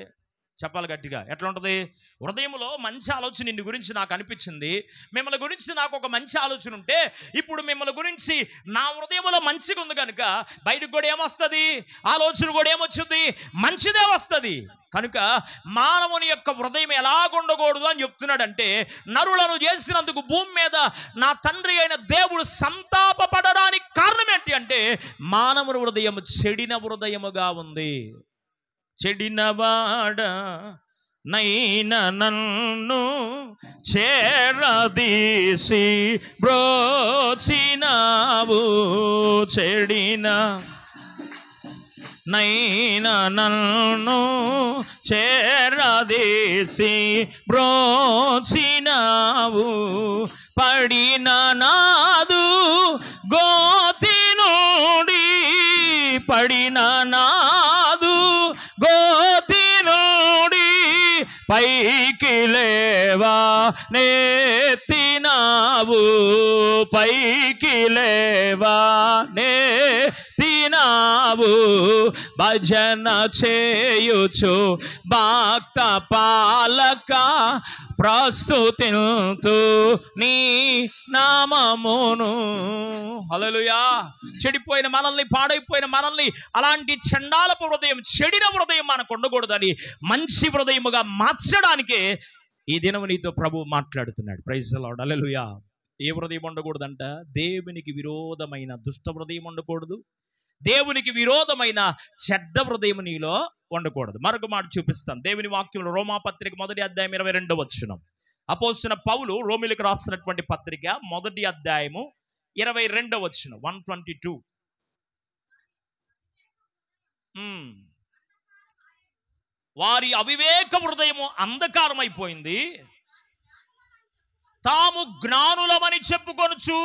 చెప్పాలి గట్టిగా, ఎట్లా ఉంటుంది? హృదయంలో మంచి ఆలోచన నిన్ను గురించి నాకు అనిపించింది, మిమ్మల్ని గురించి నాకు ఒక మంచి ఆలోచన ఉంటే, ఇప్పుడు మిమ్మల్ని గురించి నా హృదయంలో మంచిగా ఉంది కనుక బయటకు కూడా ఏమొస్తుంది? ఆలోచన కూడా ఏమొచ్చుద్ది? మంచిదే వస్తుంది. కనుక మానవుని యొక్క హృదయం ఎలాగుండకూడదు అని చెప్తున్నాడంటే, నరులను చేసినందుకు భూమి మీద నా తండ్రి అయిన దేవుడు సంతాపపడడానికి కారణం ఏంటి అంటే, మానవుని హృదయం చెడిన హృదయముగా ఉంది. చెడినవాడ నైన నన్ను చేరదీసి బ్రోచినావు, చెడిన నైన నన్ను చేరదీసి బ్రోచినావు, పడిన నాదు గోతి నుండి, పడిన నాదు గోతి నుండి పైకి లేవా నెత్తినావు, పైకి లేవా నెత్తినావు, భజన చేయుచు భక్త పాలక ప్రస్తుతింతు నీ నామమును. హల్లెలూయా. చెడిపోయిన మనల్ని, పాడైపోయిన మనల్ని, అలాంటి చండాలపు హృదయం, చెడిన హృదయం మనకు ఉండకూడదని మంచి హృదయముగా మార్చడానికే ఈ దినము నీతో ప్రభువు మాట్లాడుతున్నాడు. ప్రైజ్ ది లార్డ్, హల్లెలూయా. ఏ హృదయం ఉండకూడదంట? దేవునికి విరోధమైన దుష్ట హృదయం ఉండకూడదు, దేవునికి విరోధమైన చెడ్డ హృదయం నీలో ఉండకూడదు. మరొక మాట చూపిస్తాను దేవుని వాక్యంలో. రోమాపత్రిక 1వ అధ్యాయం 22వ వచనం. అపోస్తలుడైన పౌలు రోమీయులకు రాసినటువంటి పత్రిక 1వ అధ్యాయము 22వ వచనం. 122. వారి అవివేక హృదయము అంధకారమైపోయింది, తాము జ్ఞానులమని చెప్పుకొనుచు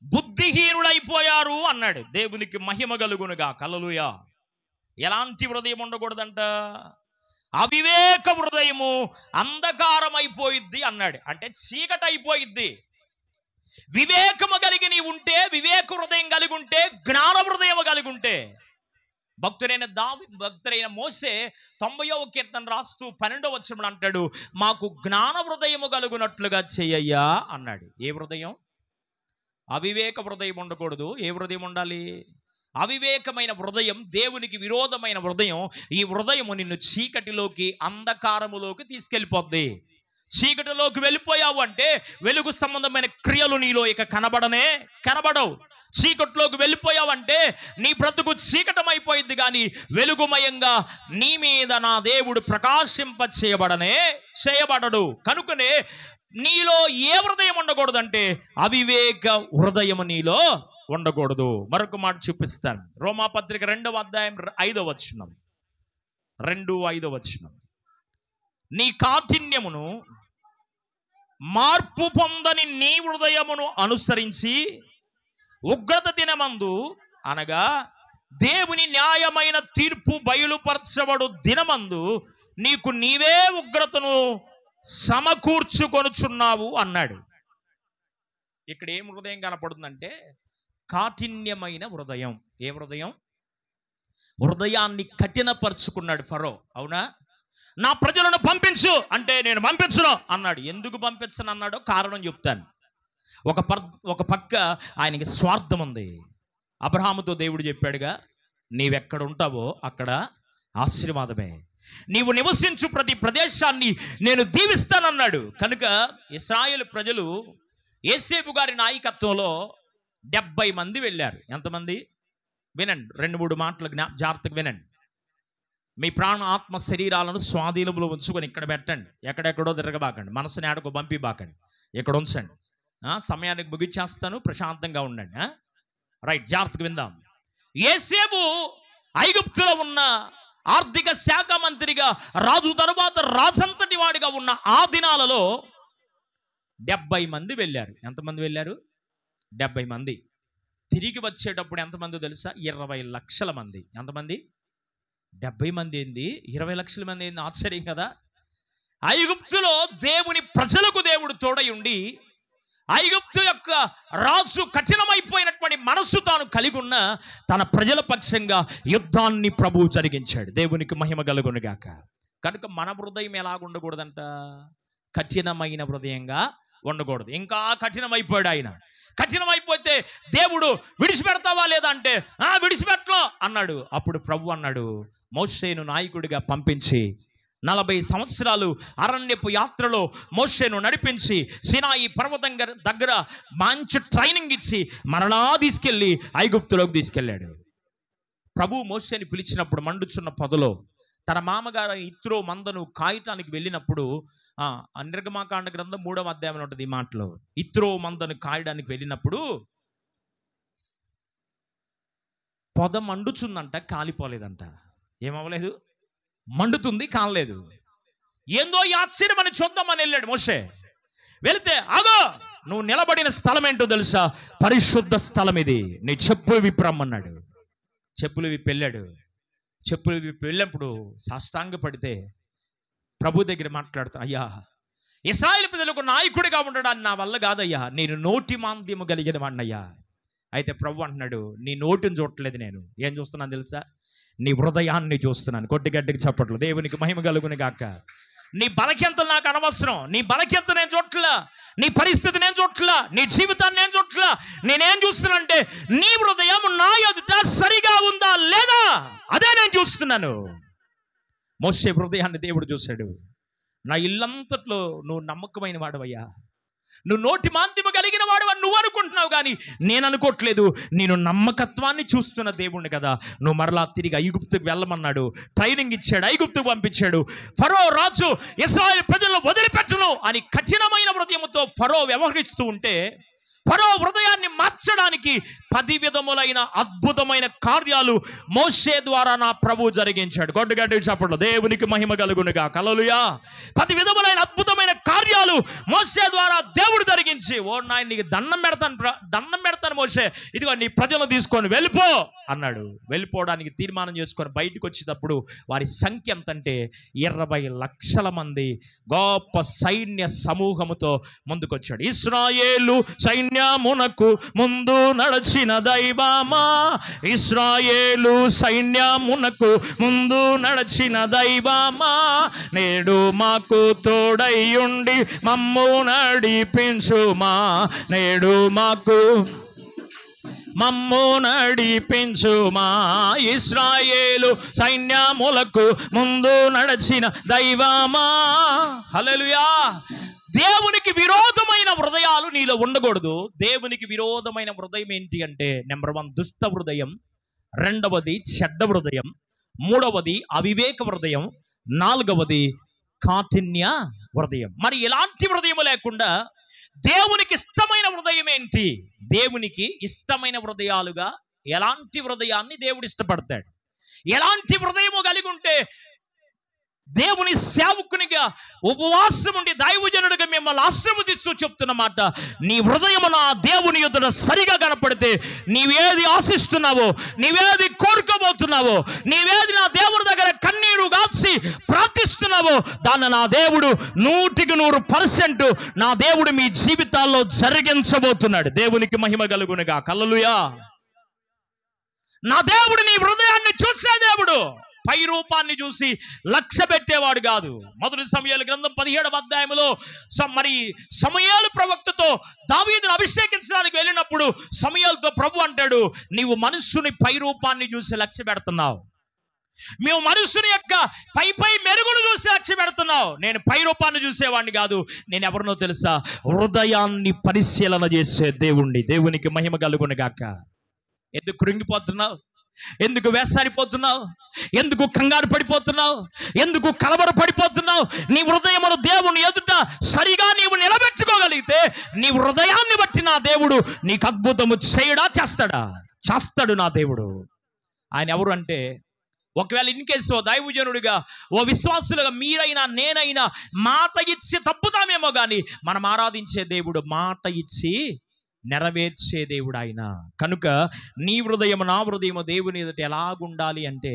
బుద్ధిహీనులైపోయారు అన్నాడు. దేవునికి మహిమ కలుగునుగా. హల్లెలూయా. ఎలాంటి హృదయం ఉండకూడదంట? అవివేక హృదయము అంధకారమైపోయిద్ది అన్నాడు. అంటే చీకటి అయిపోయిద్ది. వివేకము కలిగి నీ ఉంటే, వివేక హృదయం కలిగి ఉంటే, జ్ఞాన హృదయం కలిగి ఉంటే, భక్తుడైన మోసే 90వ కీర్తన రాస్తూ 12వ వచనంలో అంటాడు, మాకు జ్ఞాన హృదయము కలుగునట్లుగా చెయ్యయ్యా అన్నాడు. ఏ హృదయం? అవివేక హృదయం ఉండకూడదు. ఏ హృదయం ఉండాలి? అవివేకమైన హృదయం, దేవునికి విరోధమైన హృదయం. ఈ హృదయము నిన్ను చీకటిలోకి, అంధకారములోకి తీసుకెళ్ళిపోద్ది. చీకటిలోకి వెళ్ళిపోయావు అంటే వెలుగు సంబంధమైన క్రియలు నీలో ఇక కనబడవు. చీకటిలోకి వెళ్ళిపోయావంటే నీ బ్రతుకు చీకటమైపోయింది, కానీ వెలుగుమయంగా నీ మీద నా దేవుడు ప్రకాశింప చేయబడడు. కనుకనే నీలో ఏ హృదయం ఉండకూడదంటే అవివేక హృదయము నీలో ఉండకూడదు. మరొక మాట చూపిస్తాను. రోమాపత్రిక 2వ అధ్యాయం 5వ వచనం. 2:5 వచనం. నీ కాఠిన్యమును మార్పు పొందని నీ హృదయమును అనుసరించి ఉగ్రత దినమందు, అనగా దేవుని న్యాయమైన తీర్పు బయలుపరచబడు దినమందు నీకు నీవే ఉగ్రతను సమకూర్చుకొనుచున్నావు అన్నాడు. ఇక్కడ ఏం హృదయం కనపడుతుందంటే కాఠిన్యమైన హృదయం. ఏ హృదయం? హృదయాన్ని కఠినపరుచుకున్నాడు ఫరో. అవునా? నా ప్రజలను పంపించు అంటే నేను పంపించను అన్నాడు. ఎందుకు పంపించను అన్నాడో కారణం చెప్తాను. ఒక పక్క ఆయనకి స్వార్థం ఉంది. అబ్రహాముతో దేవుడు చెప్పాడుగా, నీవెక్కడ ఉంటావో అక్కడ ఆశీర్వాదమే, నీవు నివసించు ప్రతి ప్రదేశాన్ని నేను దీవిస్తానన్నాడు. కనుక ఇశ్రాయేలు ప్రజలు యోసేపు గారి నాయకత్వంలో 70 మంది వెళ్ళారు. ఎంతమంది? వినండి, 2-3 మాటలు జాగ్రత్తగా వినండి. మీ ప్రాణ ఆత్మ శరీరాలను స్వాధీనంలో ఉంచుకొని ఇక్కడ పెట్టండి. ఎక్కడెక్కడో తిరగబాకండి, మనసుని ఆడకు పంపిబాకండి, ఇక్కడ ఉంచండి. సమయానికి ముగిచ్చేస్తాను, ప్రశాంతంగా ఉండండి. రైట్, జాగ్రత్తగా విందాం. యోసేపు ఐగుప్తులో ఉన్న ఆర్థిక శాఖ మంత్రిగా, రాజు తరువాత రాజంతటి వాడిగా ఉన్న ఆ దినాలలో 70 మంది వెళ్ళారు. ఎంతమంది వెళ్ళారు? 70 మంది. తిరిగి వచ్చేటప్పుడు ఎంతమంది తెలుసా? 20 లక్షల మంది. ఎంతమంది? 70 మంది ఏంది, 20 లక్షల మంది ఏంది? ఆశ్చర్యం కదా. ఐగుప్తులో దేవుని ప్రజలకు దేవుడు తోడై ఉండి, ఐగుప్తు యొక్క రాజు కఠినమైపోయినటువంటి మనస్సు తాను కలిగి ఉన్న తన ప్రజల పక్షంగా యుద్ధాన్ని ప్రభువు జరిగించాడు. దేవునికి మహిమ కలుగునుగాక. కనుక మన హృదయం ఎలాగుండకూడదంట? కఠినమైన హృదయంగా ఉండకూడదు. ఇంకా కఠినమైపోయాడు ఆయన. కఠినమైపోతే దేవుడు విడిచిపెడతావా లేదా అంటే, విడిచిపెట్టలో అన్నాడు. అప్పుడు ప్రభు అన్నాడు, మోషేను నాయకుడిగా పంపించి 40 సంవత్సరాలు అరణ్యపు యాత్రలో మోషేను నడిపించి సినాయి పర్వతం దగ్గర మంచి ట్రైనింగ్ ఇచ్చి మరలా తీసుకెళ్ళి ఐగుప్తులోకి తీసుకెళ్ళాడు. ప్రభు మోషేని పిలిచినప్పుడు మండుచున్న పొదలో తన మామగారు ఇత్రో మందను కాయటానికి వెళ్ళినప్పుడు, నిర్గమాకాండ గ్రంథం 3వ అధ్యాయంలో ఉంటుంది ఈ మాటలో. ఇత్రో మందను కాయడానికి వెళ్ళినప్పుడు పొద మండుచుందంట, కాలిపోలేదంట. ఏమవ్వలేదు? మండుతుంది, కానలేదు. ఏందో ఈ ఆశ్చర్యమని చూద్దామని వెళ్ళాడు మోషే. వెళితే, అగో నువ్వు నిలబడిన స్థలం ఏంటో తెలుసా? పరిశుద్ధ స్థలం ఇది, నీ చెప్పులు విప్పరమ్మన్నాడు. చెప్పులు విప్పి వెళ్ళాడు. చెప్పులు విప్పి వెళ్ళినప్పుడు సాష్టాంగ పడితే ప్రభు దగ్గర మాట్లాడుతా, అయ్యా, ఇశ్రాయేలు ప్రజలకు నాయకుడిగా ఉండడానికి నా వల్ల కాదయ్యా, నేను నోటి మాంద్యము కలిగిన వాడినయ్యా. అయితే ప్రభు అంటున్నాడు, నీ నోటిని చూడట్లేదు, నేను ఏం చూస్తున్నాను తెలుసా? నీ హృదయాన్ని చూస్తున్నాను. కొద్దిగడ్డికి చప్పట్లు. దేవునికి మహిమ కలుగును గాక. నీ బలహీనతలు నాకు అనవసరం. నీ బలహీనత నేను చూడట్లా, నీ పరిస్థితి నేను చూడట్లా, నీ జీవితాన్ని నేను చూడట్లా. నేనేం చూస్తున్నానంటే నీ హృదయం నా ఎదుట సరిగా ఉందా లేదా, అదే నేను చూస్తున్నాను. మోషే హృదయాన్ని దేవుడు చూశాడు. నా ఇల్లంతట్లో నువ్వు నమ్మకమైన వాడవయ్యా, నువ్వు నోటి మాంద్యము కలిగిన వాడు అని నువ్వు అనుకుంటున్నావు, కానీ నేను అనుకోవట్లేదు. నేను నమ్మకత్వాన్ని చూస్తున్న దేవుణ్ణి కదా. నువ్వు మరలా తిరిగి ఐగుప్తుకు వెళ్ళమన్నాడు. ట్రైనింగ్ ఇచ్చాడు, ఐగుప్తుకు పంపించాడు. ఫరో రాజు ఇశ్రాయేలు ప్రజలను వదిలిపెట్టను అని కఠినమైన హృదయంతో ఫరో వ్యవహరిస్తూ ఉంటే, ఫరో హృదయాన్ని మార్చడానికి 10 విధములైన అద్భుతమైన కార్యాలు మోషే ద్వారా నా ప్రభు జరిగించాడు. గొడ్డగడ్డి చెప్పండి. దేవునికి మహిమ కలుగునుగా. హల్లెలూయా. 10 విధములైన అద్భుతమైన కార్యాలు మోషే ద్వారా దేవుడు జరిగించి, ఓ నాయన నీకు దండం పెడతాను మోషే, ఇదిగో నీ ప్రజలను తీసుకొని వెళ్ళిపో అన్నాడు. వెళ్ళిపోవడానికి తీర్మానం చేసుకొని బయటకు వచ్చేటప్పుడు వారి సంఖ్య ఎంతంటే 20 లక్షల మంది గొప్ప సైన్య సమూహముతో ముందుకొచ్చాడు. ఇశ్రాయేలు సైన్యమునకు ముందు నడిచిన దైవమా, ఇశ్రాయేలు సైన్యమునకు ముందు నడిచిన దైవమా, నేడు మాకు తోడయ్యుండి మమ్ము నడిపించుమా, నేడు మమ్ము నడిపించుమా, ఇశ్రాయేలు సైన్యములకు ముందు నడిచిన దైవమా. హల్లెలూయా. దేవునికి విరోధమైన హృదయాలు నీలో ఉండకూడదు. దేవునికి విరోధమైన హృదయం ఏంటి అంటే, నెంబర్ 1 దుష్ట హృదయం, 2వది చెడ్డ హృదయం, 3వది అవివేక హృదయం, 4వది కాఠిన్య హృదయం. మరి ఎలాంటి హృదయం లేకుండా దేవునికి ఇష్టమైన హృదయం ఏంటి? దేవునికి ఇష్టమైన హృదయాలుగా ఎలాంటి హృదయాన్ని దేవుడు ఇష్టపడతాడు? ఎలాంటి హృదయము కలిగి ఉంటే దేవుని సేవకునిగా ఉపవాసం ఉండి దైవజనుడిగా మిమ్మల్ని ఆశీర్వదిస్తూ చెప్తున్న మాట, నీ హృదయం నా దేవుని ఎదుట సరిగా కనపడితే నీవేది ఆశిస్తున్నావో, నీవేది కోరుకోబోతున్నావో, నీవేది నా దేవుడి దగ్గర కన్నీరు గాల్చి ప్రార్థిస్తున్నావో, దాన్ని నా దేవుడు 100% నా దేవుడు మీ జీవితాల్లో జరిగించబోతున్నాడు. దేవునికి మహిమ కలుగునుగా. హల్లెలూయా. నా దేవుడు నీ హృదయాన్ని చూసే దేవుడు. పై రూపాన్ని చూసి లక్ష్య పెట్టేవాడు కాదు. మొదటి సమూయేలు గ్రంథం 17వ అధ్యాయంలో మరి సమూయేలు ప్రవక్తతో దావీదును అభిషేకించడానికి వెళ్ళినప్పుడు సమూయేలుతో ప్రభు అంటాడు, నీవు మనుష్యుని పై రూపాన్ని చూసి లక్ష్య పెడుతున్నావు, మేము మనుషుని యొక్క పై మెరుగును చూసి లక్ష్య పెడుతున్నావు. నేను పై రూపాన్ని చూసేవాడిని కాదు, నేను ఎవరినో తెలుసా? హృదయాన్ని పరిశీలన చేసే దేవుణ్ణి. దేవునికి మహిమ కలుగును గాక. ఎందుకు కృంగిపోతున్నావు? ఎందుకు వేసారిపోతున్నావు? ఎందుకు కంగారు పడిపోతున్నావు? ఎందుకు కలవర పడిపోతున్నావు? నీ హృదయమును దేవుని ఎదుట సరిగా నీవు నిలబెట్టుకోగలిగితే నీ హృదయాన్ని బట్టి నా దేవుడు నీకు అద్భుతము చేయడా? చేస్తాడా? చేస్తాడు నా దేవుడు. ఆయన ఎవరు అంటే, ఒకవేళ ఇన్ కేసు ఓ దైవజనుడిగా, ఓ విశ్వాసులుగా మీరైనా నేనైనా మాట ఇచ్చి తప్పుతామేమో కానీ మనం ఆరాధించే దేవుడు మాట ఇచ్చి నెరవేర్చే దేవుడు ఆయన. కనుక నీ హృదయము నా హృదయము దేవుని ఎదుట ఎలాగుండాలి అంటే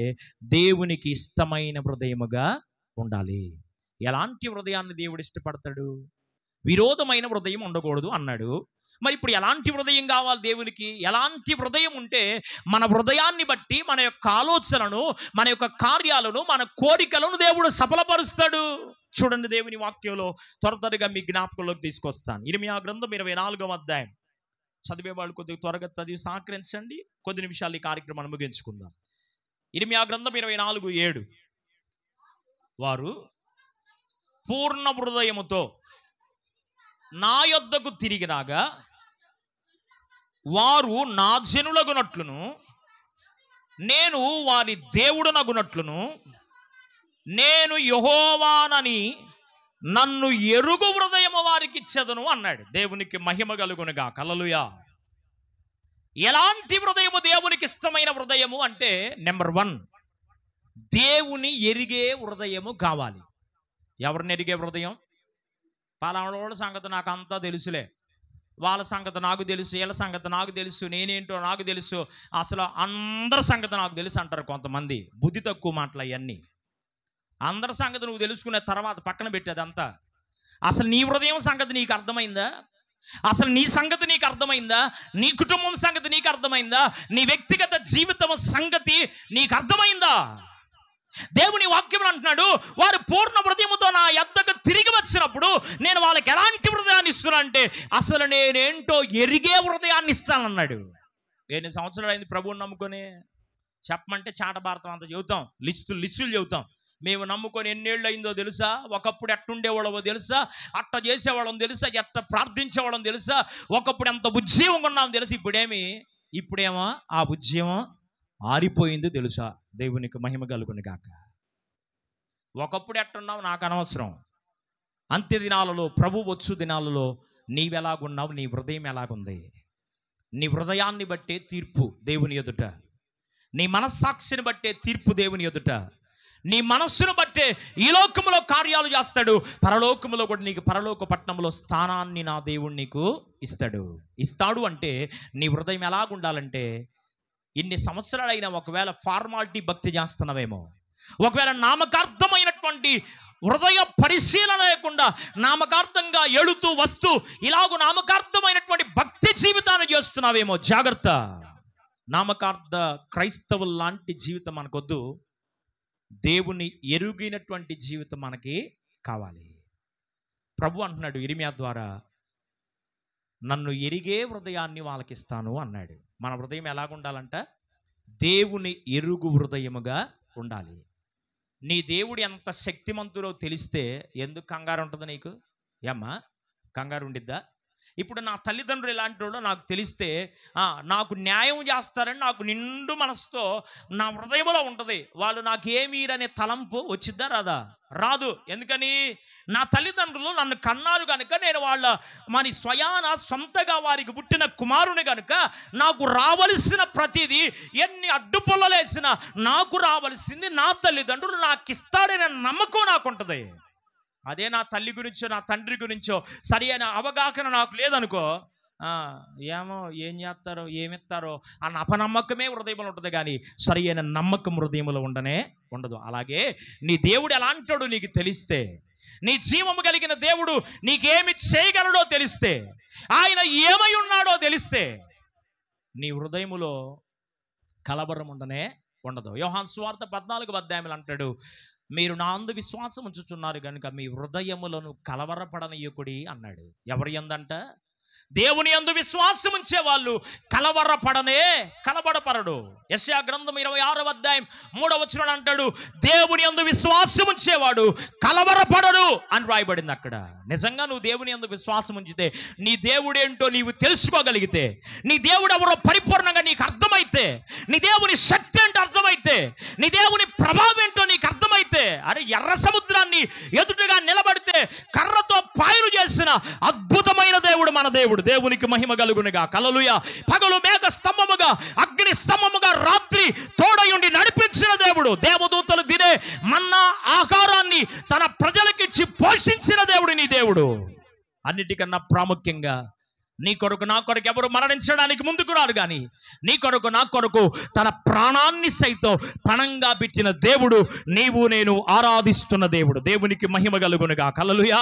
దేవునికి ఇష్టమైన హృదయముగా ఉండాలి. ఎలాంటి హృదయాన్ని దేవుడు ఇష్టపడతాడు? విరోధమైన హృదయం ఉండకూడదు అన్నాడు. మరి ఇప్పుడు ఎలాంటి హృదయం కావాలి దేవునికి? ఎలాంటి హృదయం ఉంటే మన హృదయాన్ని బట్టి మన యొక్క ఆలోచనను, మన యొక్క కార్యాలను, మన కోరికలను దేవుడు సఫలపరుస్తాడు. చూడండి, దేవుని వాక్యంలో త్వరగా మీ జ్ఞాపకంలోకి తీసుకొస్తాను. ఇర్మీయా గ్రంథం 24వ అధ్యాయం. చదివే వాళ్ళు కొద్దిగా త్వరగా చదివి సహకరించండి. కొద్ది నిమిషాలు ఈ కార్యక్రమాన్ని ముగించుకుందాం. ఇర్మీయా గ్రంథం 24:7. వారు పూర్ణ హృదయముతో నా యొద్దకు తిరిగి రాగా వారు నా జనులగునట్లును నేను వారి దేవుడనగునట్లును నేను యెహోవానని నన్ను ఎరుగు హృదయము వారికి ఇచ్చెదను అన్నాడు. దేవునికి మహిమ కలుగునుగా. హల్లెలూయా. ఎలాంటి హృదయము దేవునికి ఇష్టమైన హృదయము అంటే, నెంబర్ 1, దేవుని ఎరిగే హృదయము కావాలి. ఎవరిని ఎరిగే హృదయం? పలానాళ్ళ సంగతి నాకు అంతా తెలుసులే, వాళ్ళ సంగతి నాకు తెలుసు, వీళ్ళ సంగతి నాకు తెలుసు, నేనేంటో నాకు తెలుసు, అసలు అందరి సంగతి నాకు తెలుసు అంటారు కొంతమంది. బుద్ధి తక్కువ మాటలు అవన్నీ. అందరి సంగతి నువ్వు తెలుసుకునే తర్వాత పక్కన పెట్టేదంతా. అసలు నీ హృదయం సంగతి నీకు అర్థమైందా? అసలు నీ సంగతి నీకు అర్థమైందా? నీ కుటుంబం సంగతి నీకు అర్థమైందా? నీ వ్యక్తిగత జీవితం సంగతి నీకు అర్థమైందా? దేవుని వాక్యం అంటున్నాడు, వారు పూర్ణ హృదయముతో నా యొద్దకు తిరిగి వచ్చినప్పుడు నేను వాళ్ళకి ఎలాంటి హృదయాన్ని ఇస్తున్నా అంటే అసలు నేనేంటో ఎరిగే హృదయాన్ని ఇస్తానన్నాడు. ఎన్ని సంవత్సరాలు అయింది ప్రభువుని నమ్ముకొని? చెప్పమంటే చాట భారతం అంత చెబుతాం, లిస్టులు చెబుతాం. మేము నమ్ముకొని ఎన్నేళ్ళు అయిందో తెలుసా? ఒకప్పుడు ఎట్టుండేవాళ్ళవో తెలుసా? అట్ట చేసేవాళ్ళం తెలుసా? ఎట్ట ప్రార్థించేవాళ్ళం తెలుసా? ఒకప్పుడు ఎంత ఉజ్జీవంగా ఉన్నాం తెలుసు. ఇప్పుడేమో ఆ ఉజ్జీవం ఆరిపోయింది తెలుసా? దేవునికి మహిమ కలుగును గాక. ఒకప్పుడు ఎట్టున్నావు నాకు అనవసరం. అంత్య దినాలలో, ప్రభు వచ్చు దినాలలో నీవెలాగున్నావు, నీ హృదయం ఎలాగుంది? నీ హృదయాన్ని బట్టే తీర్పు దేవుని ఎదుట. నీ మనస్సాక్షిని బట్టే తీర్పు దేవుని ఎదుట. నీ మనస్సును బట్టే ఈ లోకములో కార్యాలు చేస్తాడు, పరలోకములో కూడా నీకు పరలోక పట్టణంలో స్థానాన్ని నా దేవుడు నీకు ఇస్తాడు. అంటే నీ హృదయం ఎలాగుండాలంటే, ఇన్ని సంవత్సరాలైనా ఒకవేళ ఫార్మాలిటీ భక్తి చేస్తున్నావేమో, ఒకవేళ నామకార్థమైనటువంటి హృదయ పరిశీలన లేకుండా నామకార్థంగా ఎడుతూ వస్తూ ఇలాగూ నామకార్థమైనటువంటి భక్తి జీవితాన్ని చేస్తున్నావేమో, జాగ్రత్త. నామకార్థ క్రైస్తవుల లాంటి జీవితం మనకొద్దు. దేవుని ఎరుగినటువంటి జీవితం మనకి కావాలి. ప్రభు అంటున్నాడు ఇర్మీయా ద్వారా, నన్ను ఎరిగే హృదయాన్ని వాళ్ళకిస్తాను అన్నాడు. మన హృదయం ఎలాగుండాలంట? దేవుని ఎరుగు హృదయముగా ఉండాలి. నీ దేవుడు ఎంత శక్తిమంతుడో తెలిస్తే ఎందుకు కంగారు ఉంటుంది నీకు? ఏమ్మా, కంగారు ఉండిద్దా? ఇప్పుడు నా తల్లిదండ్రులు ఎలాంటి వాడో నాకు తెలిస్తే నాకు న్యాయం చేస్తారని నాకు నిండు మనసుతో నా హృదయంలో ఉంటుంది. వాళ్ళు నాకేమీరనే తలంపు వచ్చిద్దా? రాదు. ఎందుకని? నా తల్లిదండ్రులు నన్ను కన్నారు కనుక, నేను మన సొంతగా వారికి పుట్టిన కుమారుని కనుక నాకు రావలసిన ప్రతిదీ ఎన్ని అడ్డుపొల్లలేసినా నాకు రావలసింది నా తల్లిదండ్రులు నాకు ఇస్తాడనే నమ్మకం నాకు ఉంటుంది. అదే నా తల్లి గురించో నా తండ్రి గురించో సరి అయిన అవగాహన నాకు లేదనుకో, ఏమో ఏం చేస్తారో ఏమిస్తారో అన్న అపనమ్మకమే హృదయంలో ఉంటుంది, కానీ సరి అయిన నమ్మకం హృదయంలో ఉండదు. అలాగే నీ దేవుడు ఎలాంటాడో నీకు తెలిస్తే, నీ జీవము కలిగిన దేవుడు నీకేమి చేయగలడో తెలిస్తే, ఆయన ఏమై ఉన్నాడో తెలిస్తే నీ హృదయములో కలవరం ఉండదు. యోహాను సువార్త 14వ అధ్యాయంలో అంటాడు, మీరు నా అందు విశ్వాసం ఉంచుతున్నారు కనుక మీ హృదయములను కలవరపడనీయకుడి అన్నాడు. ఎవరి యందంట? దేవుని యందు విశ్వాసం ఉంచే వాళ్ళు కలబడపరడు. యెషయా గ్రంథం 26వ అధ్యాయం 3వ వచనం అంటాడు, దేవుని యందు విశ్వాసం ఉంచేవాడు కలవరపడడు అని రాయబడింది అక్కడ. నిజంగా నువ్వు దేవుని యందు విశ్వాసం ఉంచితే, నీ దేవుడు ఏంటో నీవు తెలుసుకోగలిగితే, నీ దేవుడు ఎవరో పరిపూర్ణంగా నీకు అర్థమైతే, నీ దేవుని శక్తి ఏంటో అర్థమైతే, నీ దేవుని ప్రభావం ఏంటో నీకు అర్థమైతే, అరే ఎర్ర సముద్రాన్ని ఎదుటిగా నిలబడితే కర్రతో పాయలు చేసిన అద్భుతమైన దేవుడు మన దేవుడు. దేవునికి మహిమ కలుగునుగా. హల్లెలూయా. పగలు మేఘ స్తంభముగా, అగ్ని స్తంభముగా, రాత్రి తోడయుండి నడిపించిన దేవుడు. దేవదూతలు తినే మన్నా ఆహారాన్ని తన ప్రజలకిచ్చి పోషించిన దేవుడు నీ దేవుడు. అన్నిటికన్నా ప్రాముఖ్యంగా నీ కొరకు నా కొరకు ఎవరు మరణించడానికి ముందుకు రారు, కానీ నీ కొరకు నా కొరకు తన ప్రాణాన్ని సైతం పణంగా పెట్టిన దేవుడు నీవు నేను ఆరాధిస్తున్న దేవుడు. దేవునికి మహిమ కలుగునుగా. హల్లెలూయా.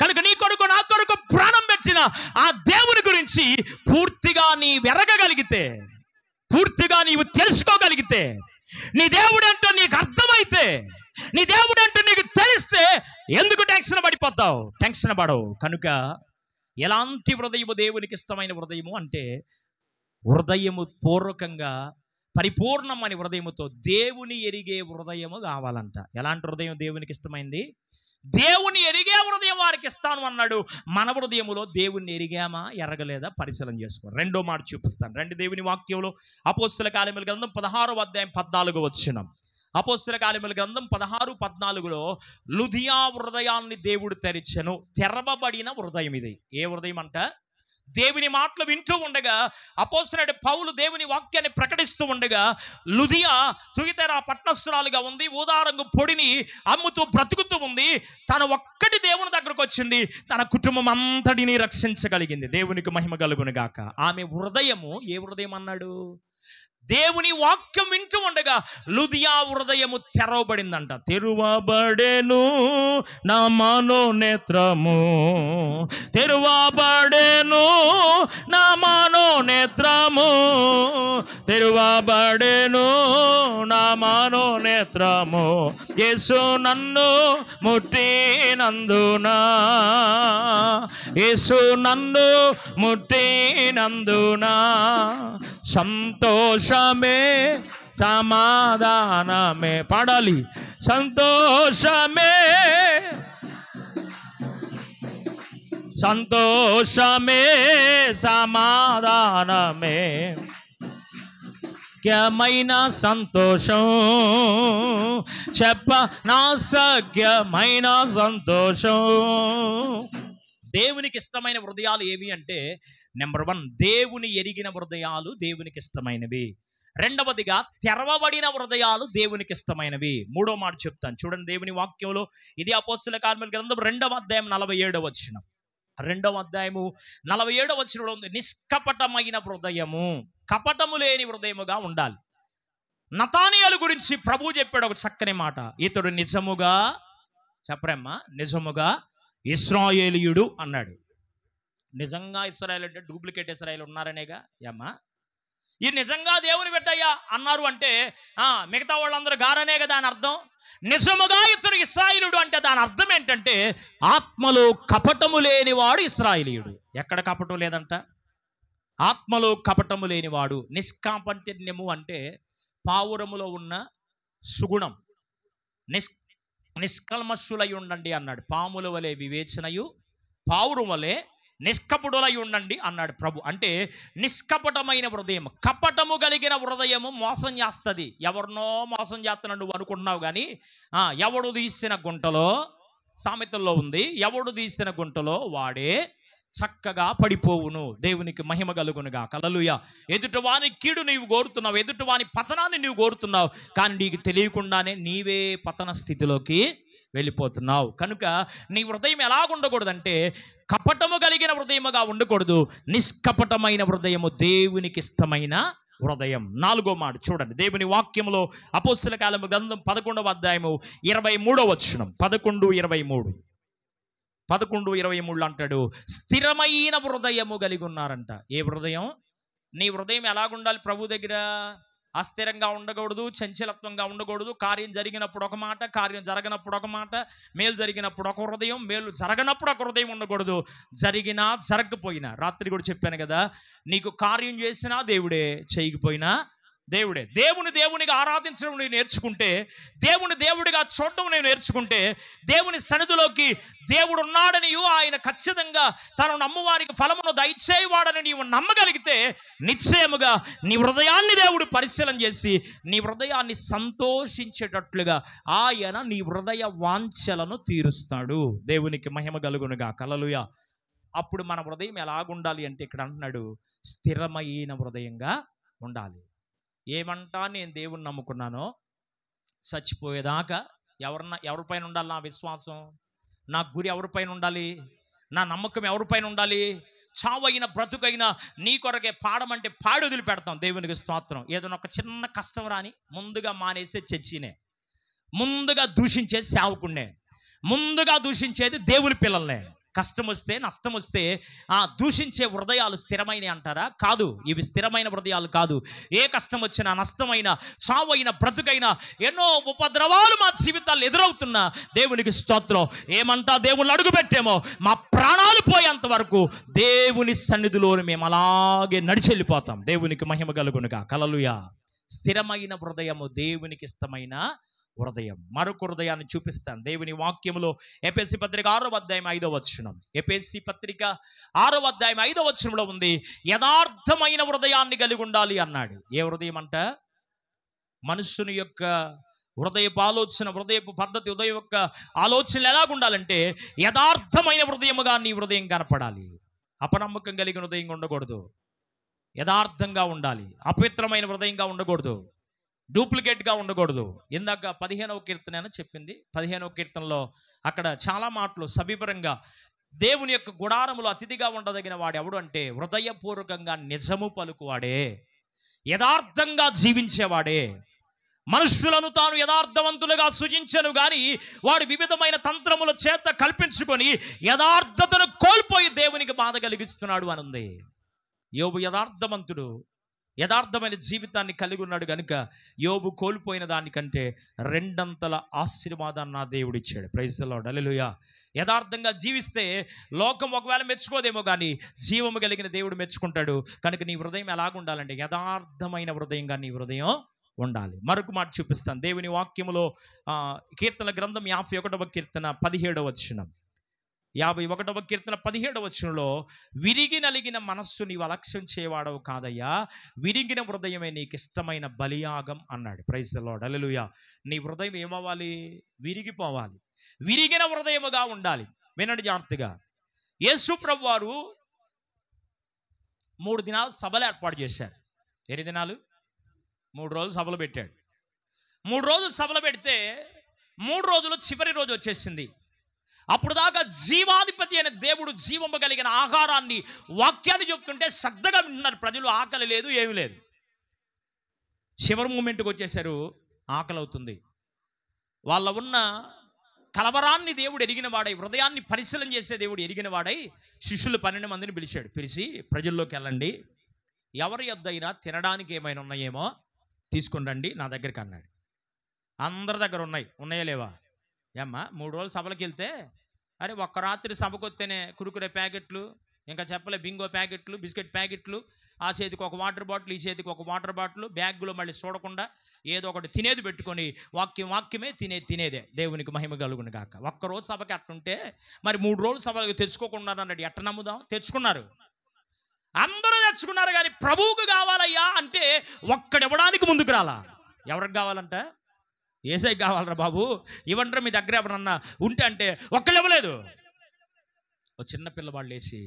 కనుక నీ కొరకు నా కొరకు ప్రాణం పెట్టిన ఆ దేవుని గురించి పూర్తిగా నీ వెరగగలిగితే, పూర్తిగా నీవు తెలుసుకోగలిగితే, నీ దేవుడంటూ నీకు అర్థమైతే, నీ దేవుడంటూ నీకు తెలిస్తే ఎందుకు టెన్షన్ పడిపోతావు? టెన్షన్ పడవు. కనుక ఎలాంటి హృదయము దేవునికి ఇష్టమైన హృదయము అంటే, హృదయము పూర్వకంగా పరిపూర్ణమని హృదయముతో దేవుని ఎరిగే హృదయము కావాలంట. ఎలాంటి హృదయం దేవునికి ఇష్టమైంది? దేవుని ఎరిగే హృదయం వారికి ఇస్తాను అన్నాడు. మన హృదయములో దేవుణ్ణి ఎరిగామా ఎరగలేదా పరిశీలన చేసుకో. రెండో మాట చూపిస్తాను. రెండు దేవుని వాక్యంలో అపోస్తుల కార్యముల గ్రంథం 16వ అధ్యాయం 14వ వచనం. అపోస్తుల కార్యముల గ్రంథం 16:14లో లుదియా హృదయాన్ని దేవుడు తెరిచెను. తెరవబడిన హృదయం ఇది. ఏ హృదయం అంట? దేవుని మాటలు వింటూ ఉండగా అపోస్తలుడైన పౌలు దేవుని వాక్యాన్ని ప్రకటిస్తూ ఉండగా లుదియా తుయతెర పట్టణస్థురాలుగా ఉంది. ఊదారంగు పొడిని అమ్ముతూ బ్రతుకుతూ ఉంది. తన ఒక్కటి దేవుని దగ్గరకు వచ్చింది, తన కుటుంబం అంతటిని రక్షించగలిగింది. దేవునికి మహిమ కలుగును గాక. ఆమె హృదయము ఏ హృదయం అన్నాడు? దేవుని వాక్యం వింటూ ఉండగా లుదియా హృదయము తెరవబడిందంట. తెరువబడెను నా మనోనేత్రము, తెరువబడెను నా మనోనేత్రము, తెరువబడెను నా మనోనేత్రము, యేసు నన్ను ముట్టినందున, యేసు నన్ను ముట్టినందున సంతోషమే సమాధానమే. పాడాలి. సంతోషమే సంతోషమే సమాధానమే, సఖ్యమైన సంతోషం, చెప్ప నా సఖ్యమైన సంతోషం. దేవునికి ఇష్టమైన హృదయాలు ఏవి అంటే, నెంబర్ 1 దేవుని ఎరిగిన హృదయాలు దేవునికి ఇష్టమైనవి. రెండవదిగా తెరవబడిన హృదయాలు దేవునికి ఇష్టమైనవి. మూడో మాట చెప్తాను చూడండి దేవుని వాక్యంలో. ఇది అపోస్తలుల కార్యముల గ్రంథం 2వ అధ్యాయం 47వ వచనం. 2వ అధ్యాయము 47వ వచనంలో ఉంది, నిష్కపటమైన హృదయము, కపటము లేని హృదయముగా ఉండాలి. నతానియేలు గురించి ప్రభు చెప్పాడు ఒక చక్కని మాట. ఇతడు నిజముగా, చెప్పరమ్మా, నిజముగా ఇశ్రాయేలీయుడు అన్నాడు. నిజంగా ఇశ్రాయేల్ అంటే డూప్లికేట్ ఇశ్రాయేల్ ఉన్నారనేగా అమ్మా. ఈ నిజంగా దేవుని బిడ్డయ్యా అన్నారు అంటే మిగతా వాళ్ళందరూ గారనే కదా దాని అర్థం. నిజముగా ఇతడు ఇశ్రాయేలుడు అంటే దాని అర్థం ఏంటంటే, ఆత్మలో కపటము లేనివాడు ఇశ్రాయేలీయుడు. ఎక్కడ కపటం లేదంట? ఆత్మలో కపటము లేనివాడు. నిష్కాపట్యము అంటే పావురములో ఉన్న సుగుణం. నిష్కల్మషులై ఉండండి అన్నాడు. పాముల వలె వివేచనయు పావురం వలె నిష్కపటులై ఉండండి అన్నాడు ప్రభు. అంటే నిష్కపటమైన హృదయం. కపటము కలిగిన హృదయము మోసం చేస్తుంది. ఎవరినో మోసం చేస్తున్నాడు నువ్వు అనుకుంటున్నావు కానీ, ఎవడు తీసిన గుంటలో, సామెతల్లో ఉంది, ఎవడు తీసిన గుంటలో వాడే చక్కగా పడిపోవును. దేవునికి మహిమ కలుగునుగా. హల్లెలూయా. ఎదుటివాని కీడు నీవు కోరుతున్నావు, ఎదుటివాని పతనాన్ని నీవు కోరుతున్నావు, కానీ నీకు తెలియకుండానే నీవే పతన స్థితిలోకి వెళ్ళిపోతున్నావు. కనుక నీ హృదయం ఎలాగుండకూడదంటే, కపటము కలిగిన హృదయముగా ఉండకూడదు. నిష్కపటమైన హృదయము దేవునికి ఇష్టమైన హృదయం. 4వ మాట చూడండి దేవుని వాక్యంలో. అపోస్తలుల కార్యముల గ్రంథం 11వ అధ్యాయము 23వ వచనం. 11:23 అంటాడు, స్థిరమైన హృదయము కలిగి ఉన్నారంట. ఏ హృదయం? నీ హృదయం ఎలాగుండాలి ప్రభు దగ్గర? అస్థిరంగా ఉండకూడదు, చంచలత్వంగా ఉండకూడదు. కార్యం జరిగినప్పుడు ఒక మాట, కార్యం జరగనప్పుడు ఒక మాట, మేలు జరిగినప్పుడు ఒక హృదయం, మేలు జరగనప్పుడు ఒక హృదయం ఉండకూడదు. జరిగినా జరగకపోయినా, రాత్రి కూడా చెప్పాను కదా, నీకు కార్యం చేసినా దేవుడే, చేయకపోయినా దేవుడే. దేవునిగా ఆరాధించడం నేను నేర్చుకుంటే, దేవుని దేవుడిగా చూడడం నేను నేర్చుకుంటే, దేవుని సన్నిధిలోకి దేవుడు ఉన్నాడని, ఆయన ఖచ్చితంగా తను నమ్మువారికి ఫలమును దయచేయవాడని నీవు నమ్మగలిగితే, నిశ్చయముగా నీ హృదయాన్ని దేవుడు పరిశీలన చేసి నీ హృదయాన్ని సంతోషించేటట్లుగా ఆయన నీ హృదయ వాంఛలను తీరుస్తాడు. దేవునికి మహిమ కలుగునుగా. హల్లెలూయా. అప్పుడు మన హృదయం ఎలాగుండాలి అంటే, ఇక్కడ అంటున్నాడు, స్థిరమైన హృదయంగా ఉండాలి. ఏమంటా నేను దేవుణ్ణి నమ్ముకున్నానో చచ్చిపోయేదాకా ఎవరిపైన ఉండాలి నా విశ్వాసం, నా గురి ఎవరిపైన ఉండాలి, నా నమ్మకం ఎవరిపైన ఉండాలి? చావైన బ్రతుకైనా నీ కొరకే పాడమంటే పాడి వదిలిపెడతాం. దేవునికి స్తోత్రం. ఏదైనా ఒక చిన్న కష్టం రాని ముందుగా మానేసే చర్చినే, ముందుగా దూషించేది సేవకుడినే, ముందుగా దూషించేది దేవుని పిల్లల్నే. కష్టం వస్తే, నష్టం వస్తే దూషించే హృదయాలు స్థిరమైనవి అంటారా? కాదు, ఇవి స్థిరమైన హృదయాలు కాదు. ఏ కష్టం వచ్చినా, నష్టమైనా, చావైన బ్రతుకైనా, ఎన్నో ఉపద్రవాలు మా జీవితాలు ఎదురవుతున్నా దేవునికి స్తోత్రం. ఏమంటా దేవుళ్ళు అడుగు పెట్టేమో మా ప్రాణాలు పోయేంత వరకు దేవుని సన్నిధిలో మేము అలాగే నడిచి వెళ్ళిపోతాం. దేవునికి మహిమ కలుగునుగా. హల్లెలూయా. స్థిరమైన హృదయము దేవునికి ఇష్టమైన హృదయం. మరొక హృదయాన్ని చూపిస్తాను దేవుని వాక్యములో. ఎఫెసీ పత్రిక 6వ అధ్యాయం 5వ వచనం. ఎఫెసీ పత్రిక 6వ అధ్యాయం 5వ వచనంలో ఉంది, యథార్థమైన హృదయాన్ని కలిగి ఉండాలి అన్నాడు. ఏ హృదయం అంట? మనుషుని యొక్క హృదయపు ఆలోచన, హృదయపు పద్ధతి, హృదయం యొక్క ఆలోచనలు ఎలాగుండాలంటే, యథార్థమైన హృదయముగా నీ హృదయం కనపడాలి. అపనమ్మకం కలిగిన హృదయంగా ఉండకూడదు, యథార్థంగా ఉండాలి. అపవిత్రమైన హృదయంగా ఉండకూడదు, డూప్లికేట్గా ఉండకూడదు. ఇందాక 15వ కీర్తన అని చెప్పింది. 15వ కీర్తనలో అక్కడ చాలా మాటలు సవివరంగా, దేవుని యొక్క గుడారములో అతిథిగా ఉండదగిన వాడు ఎవడు అంటే, హృదయపూర్వకంగా నిజము పలుకువాడే, యథార్థంగా జీవించేవాడే. మనుషులను తాను యథార్థవంతులుగా సృజించను గాని వాడు వివిధమైన తంత్రముల చేత కల్పించుకొని యథార్థతను కోల్పోయి దేవునికి బాధ కలిగిస్తున్నాడు అని ఉంది. యోబు యథార్థవంతుడు, యథార్థమైన జీవితాన్ని కలిగి ఉన్నాడు కనుక యోబు కోల్పోయిన దానికంటే 2 ఆశీర్వాదాన్ని నా దేవుడు ఇచ్చాడు. Praise the lord. హల్లెలూయా. యథార్థంగా జీవిస్తే లోకం ఒకవేళ మెచ్చుకోదేమో కానీ జీవము కలిగిన దేవుడు మెచ్చుకుంటాడు. కనుక నీ హృదయం ఎలాగుండాలంటే, యథార్థమైన హృదయంగా నీ హృదయం ఉండాలి. మరొక మాట చూపిస్తాను దేవుని వాక్యములో. కీర్తన గ్రంథం 51వ కీర్తన 17వ వచనం. 51వ కీర్తన 17వ వచనంలో, విరిగి నలిగిన మనస్సు నీవు అలక్ష్యం చేయవాడవు కాదయ్యా, విరిగిన హృదయమే నీకు ఇష్టమైన బలియాగం అన్నాడు. Praise the lord. హల్లెలూయా. నీ హృదయం ఏమవ్వాలి? విరిగిపోవాలి, విరిగిన హృదయముగా ఉండాలి. వినండి జాగ్రత్తగా. యేసు ప్రభువారు 3 దినాలు సభలు ఏర్పాటు చేశారు. ఎన్ని దినాలు? 3 రోజులు సభలు పెట్టాడు. 3 రోజులు సభలు పెడితే 3 రోజులు చివరి రోజు వచ్చేసింది. అప్పుడు దాకా జీవాధిపతి అయిన దేవుడు జీవము కలిగిన ఆహారాన్ని, వాక్యాన్ని చెప్తుంటే శ్రద్ధగా వింటున్నారు ప్రజలు. ఆకలి లేదు, ఏమి లేదు. చివరి మూమెంట్కి వచ్చేసారు, ఆకలి అవుతుంది. వాళ్ళ ఉన్న కలవరాన్ని దేవుడు ఎరిగిన వాడై, హృదయాన్ని పరిశీలన చేసే దేవుడు ఎరిగిన వాడై శిష్యులు 12 మందిని పిలిచాడు. పిలిచి, ప్రజల్లోకి వెళ్ళండి, ఎవరి యొద్దైనా తినడానికి ఏమైనా ఉన్నాయేమో తీసుకుని రండి నా దగ్గరికి అన్నాడు. అందరి దగ్గర ఉన్నాయా లేవా? ఏమ్మా 3 రోజులు సభలకు వెళ్తే, అరే ఒక్క రాత్రి సభకు వస్తేనే కురుకురే ప్యాకెట్లు, ఇంకా చెప్పలే బింగో ప్యాకెట్లు, బిస్కెట్ ప్యాకెట్లు, ఆ చేతికి ఒక వాటర్ బాటిల్, ఈ చేతికి ఒక వాటర్ బాటిల్, బ్యాగ్లో మళ్ళీ చూడకుండా ఏదో ఒకటి తినేది పెట్టుకొని వాక్యమే తినేదే. దేవునికి మహిమ కలుగును గాక. ఒక్కరోజు సభకి అట్టుంటే మరి 3 రోజులు సభకు తెచ్చుకోకుండా అన్నాడు. ఎట్ట నమ్ముదాం? తెచ్చుకున్నారు, అందరూ తెచ్చుకున్నారు. కానీ ప్రభువుకు కావాలయ్యా అంటే ఒక్కడివ్వడానికి ముందుకు రాలా. ఎవరికి కావాలంట? ఏసై కావాలరా బాబు, ఇవ్వండి మీ దగ్గర ఎవరన్నా ఉంటే అంటే ఒక్కళ్ళు ఇవ్వలేదు. ఓ చిన్న పిల్లవాళ్ళు లేచి,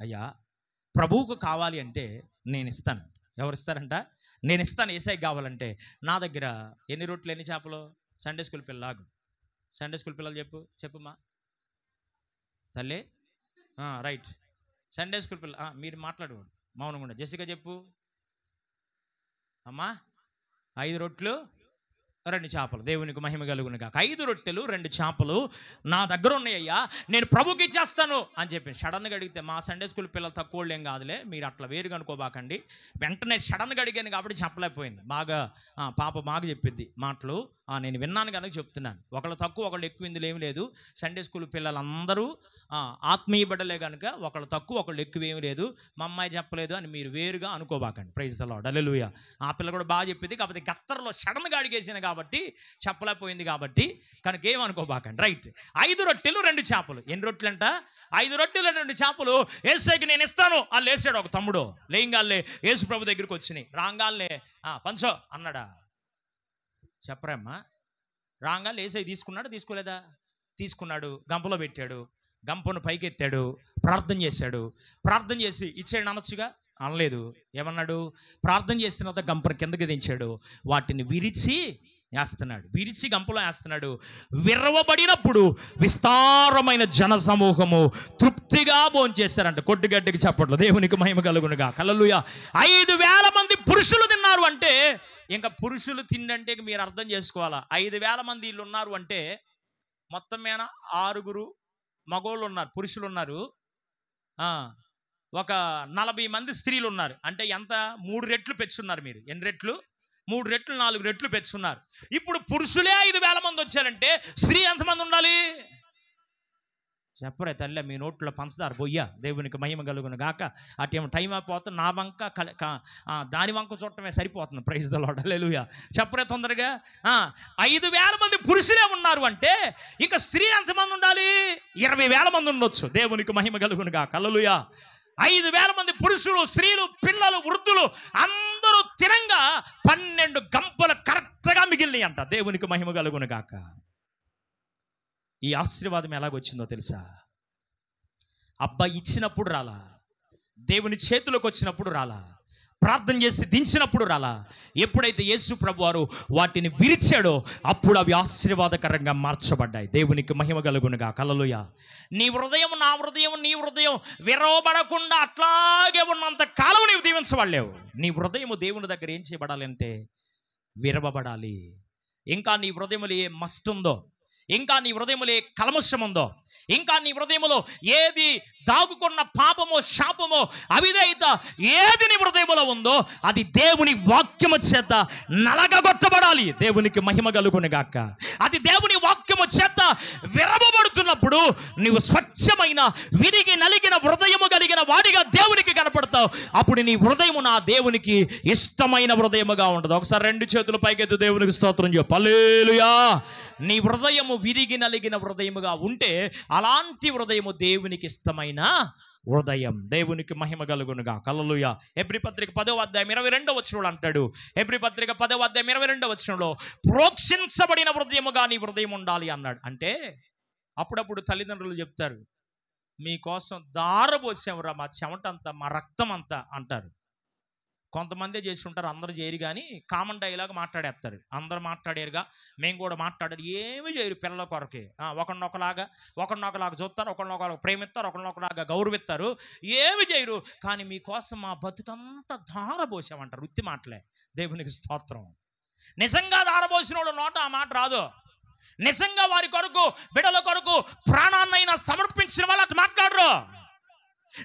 అయ్యా ప్రభువుకు కావాలి అంటే నేను ఇస్తాను. ఎవరు ఇస్తారంట? నేను ఇస్తాను ఏసై కావాలంటే. నా దగ్గర ఎన్ని రొట్టెలు, ఎన్ని చేపలు? సండే స్కూల్ పిల్లలాగు, సండే స్కూల్ పిల్లలు చెప్పుమా తల్లి. రైట్, సండే స్కూల్ పిల్ల మీరు మాట్లాడు మౌనంగా. జెసికా చెప్పు అమ్మా. 5 రొట్టెలు 2 చేపలు, దేవునికి మహిమ కలుగును గాక. 5 రొట్టెలు 2 చేపలు నా దగ్గర ఉన్నాయ్యా, నేను ప్రభుకి ఇచ్చేస్తాను అని చెప్పి సడన్గా అడిగితే, మా సండే స్కూల్ పిల్లలు తక్కువ వాళ్ళు ఏం కాదులే, మీరు అట్లా వేరుగా అనుకోబాకండి. వెంటనే సడన్గా అడిగాను కాబట్టి చెప్పలేకపోయింది. బాగా పాప బాగా చెప్పిద్ది మాటలు, నేను విన్నాను కనుక చెప్తున్నాను. ఒకళ్ళు తక్కువ ఒకళ్ళు ఎక్కువ ఇందులో ఏమి లేదు. సండే స్కూల్ పిల్లలందరూ ఆత్మీయ బిడ్డలే కనుక ఒకళ్ళు తక్కువ ఒకళ్ళు ఎక్కువ ఏమి లేదు. మా అమ్మాయి చెప్పలేదు అని మీరు వేరుగా అనుకోబాకండి. ప్రైజ్ ది లార్డ్, హల్లెలూయా. ఆ పిల్ల కూడా బాగా చెప్పింది, కాకపోతే గత్తర్లో సడన్గా అడిగేసిన కాబట్టి చెప్పలేకపోయింది కాబట్టి కనుక ఏమనుకోబాకండి. రైట్. 5 రొట్టెలు 2 చేపలు. ఎన్ని రొట్టెలు అంట? 5 రొట్టెలు 2 చేపలు. యేసుకి నేను ఇస్తాను అని లేచాడు ఒక తమ్ముడు. లేయంగాల్లే యేసు ప్రభు దగ్గరికి వచ్చినాయి. రాంగాల్లే పంచో అన్నాడా? చెప్పరమ్మా. రాంగాల్లే యేసయ్య తీసుకున్నాడు, తీసుకోలేదా? తీసుకున్నాడు. గంపలో పెట్టాడు, గంపను పైకెత్తాడు, ప్రార్థన చేశాడు. ప్రార్థన చేసి ఇచ్చాడు అనొచ్చుగా, అనలేదు. ఏమన్నాడు? ప్రార్థన చేసిన తర్వాత గంపను కిందకి దించాడు, వాటిని విరిచి వేస్తున్నాడు. విరిచి గంపలో వేస్తున్నాడు. విరవబడినప్పుడు విస్తారమైన జన సమూహము తృప్తిగా భోంచేశారంట. కొట్టుగడ్డికి చప్పట్లు, దేవునికి మహిమ కలుగునుగా. హల్లెలూయా. 5,000 మంది పురుషులు తిన్నారు అంటే, ఇంకా పురుషులు తిండంటే మీరు అర్థం చేసుకోవాలా. 5,000 మంది వీళ్ళు ఉన్నారు అంటే మొత్తం మీద 6 మగోళ్ళు ఉన్నారు, పురుషులు ఉన్నారు, ఒక 40 మంది స్త్రీలు ఉన్నారు. అంటే ఎంత? 3 రెట్లు పెంచున్నారు మీరు. ఎన్ని రెట్లు? 3 రెట్లు 4 రెట్లు పెంచున్నారు. ఇప్పుడు పురుషులే 5,000 మంది వచ్చారంటే స్త్రీ ఎంతమంది ఉండాలి? చెప్పరే తల్లి, మీ నోట్లో పంచదార బొయ్య. దేవునికి మహిమ కలుగును గాక. అటేమో టైం అయిపోతుంది, నా వంక దాని వంక చూడటమే సరిపోతుంది. ప్రైజ్ ది లార్డ్, హల్లెలూయా. చెప్పరే తొందరగా. 5,000 మంది పురుషులే ఉన్నారు అంటే ఇంకా స్త్రీ ఎంతమంది ఉండాలి? 20,000 మంది ఉండొచ్చు. దేవునికి మహిమ కలుగును గాక. హల్లెలూయా. 5,000 మంది పురుషులు, స్త్రీలు, పిల్లలు, వృద్ధులు అందరూ తినంగా 12 గంపలు కరెక్ట్గా మిగిలినాయి అంట. దేవునికి మహిమ కలుగును గాక. ఈ ఆశీర్వాదం ఎలాగొచ్చిందో తెలుసా? అబ్బాయి ఇచ్చినప్పుడు రాలా, దేవుని చేతిలోకి వచ్చినప్పుడు రాలా, ప్రార్థన చేసి దించినప్పుడు రాలా. ఎప్పుడైతే యేసు ప్రభు వారు వాటిని విరిచాడో అప్పుడు అవి ఆశీర్వాదకరంగా మార్చబడ్డాయి. దేవునికి మహిమ కలుగునుగా. హల్లెలూయా. నీ హృదయం, నా హృదయం, నీ హృదయం విరవబడకుండా అట్లాగే ఉన్నంత కాలం నీవు దీవించబడలేవు. నీ హృదయము దేవుని దగ్గర ఏం చేయబడాలంటే విరవబడాలి. ఇంకా నీ హృదయములో ఏ మస్ట్ ఉందో, ఇంకా నీ హృదయములో ఏ కల్మషం ఉందో, ఇంకా నీ హృదయములో ఏది దాగుకున్న పాపమో శాపమో అవిధేయత ఏది నీ హృదయములో ఉందో అది దేవుని వాక్యము చేత నలగగొట్టబడాలి. దేవునికి మహిమ కలుగును గాక. అది దేవుని వాక్యము చేత విరవబడుతున్నప్పుడు నీవు స్వచ్ఛమైన విరిగి నలిగిన హృదయము కలిగిన వాడిగా దేవునికి కనపడతావు. అప్పుడు నీ హృదయము నా దేవునికి ఇష్టమైన హృదయముగా ఉంటుంది. ఒకసారి 2 చేతులు పైకెత్తు, దేవునికి స్తోత్రం చెప్పు. హల్లెలూయా. నీ హృదయము విరిగి నలిగిన హృదయముగా ఉంటే అలాంటి హృదయము దేవునికి ఇష్టమైన హృదయం. దేవునికి మహిమ కలుగునుగా. హల్లెలూయా. హెబ్రీ పత్రిక 10వ అధ్యాయం 22వ వచనంలో అంటాడు. హెబ్రీ పత్రిక 10వ అధ్యాయం 22వ వచనంలో ప్రోక్షించబడిన హృదయముగా నీ హృదయం ఉండాలి అన్నాడు. అంటే అప్పుడప్పుడు తల్లిదండ్రులు చెప్తారు, మీకోసం దారబోసామురా, మా చెమటంతా, మా రక్తం అంతా అంటారు. కొంతమందే చేసి ఉంటారు, అందరూ చేయరు. కానీ కామన్ డైలాగ్ మాట్లాడేస్తారు. అందరూ మాట్లాడారుగా మేము కూడా మాట్లాడారు. ఏమీ చేయరు పిల్లల కొరకే. ఒకరినొకలాగా చూస్తారు, ఒకరినొకరు ప్రేమిస్తారు, ఒకరినొకలాగా గౌరవిస్తారు. ఏమి చేయరు. కానీ మీకోసం మా బతుకంతా ధారపోసామంటారు. వృత్తి మాటలే. దేవునికి స్తోత్రం. నిజంగా ధారపోసిన వాడు నోట ఆ మాట రాదు. నిజంగా వారి కొరకు, బిడ్డల కొరకు ప్రాణాన్నైనా సమర్పించిన వాళ్ళు అట్లా మాట్లాడరు.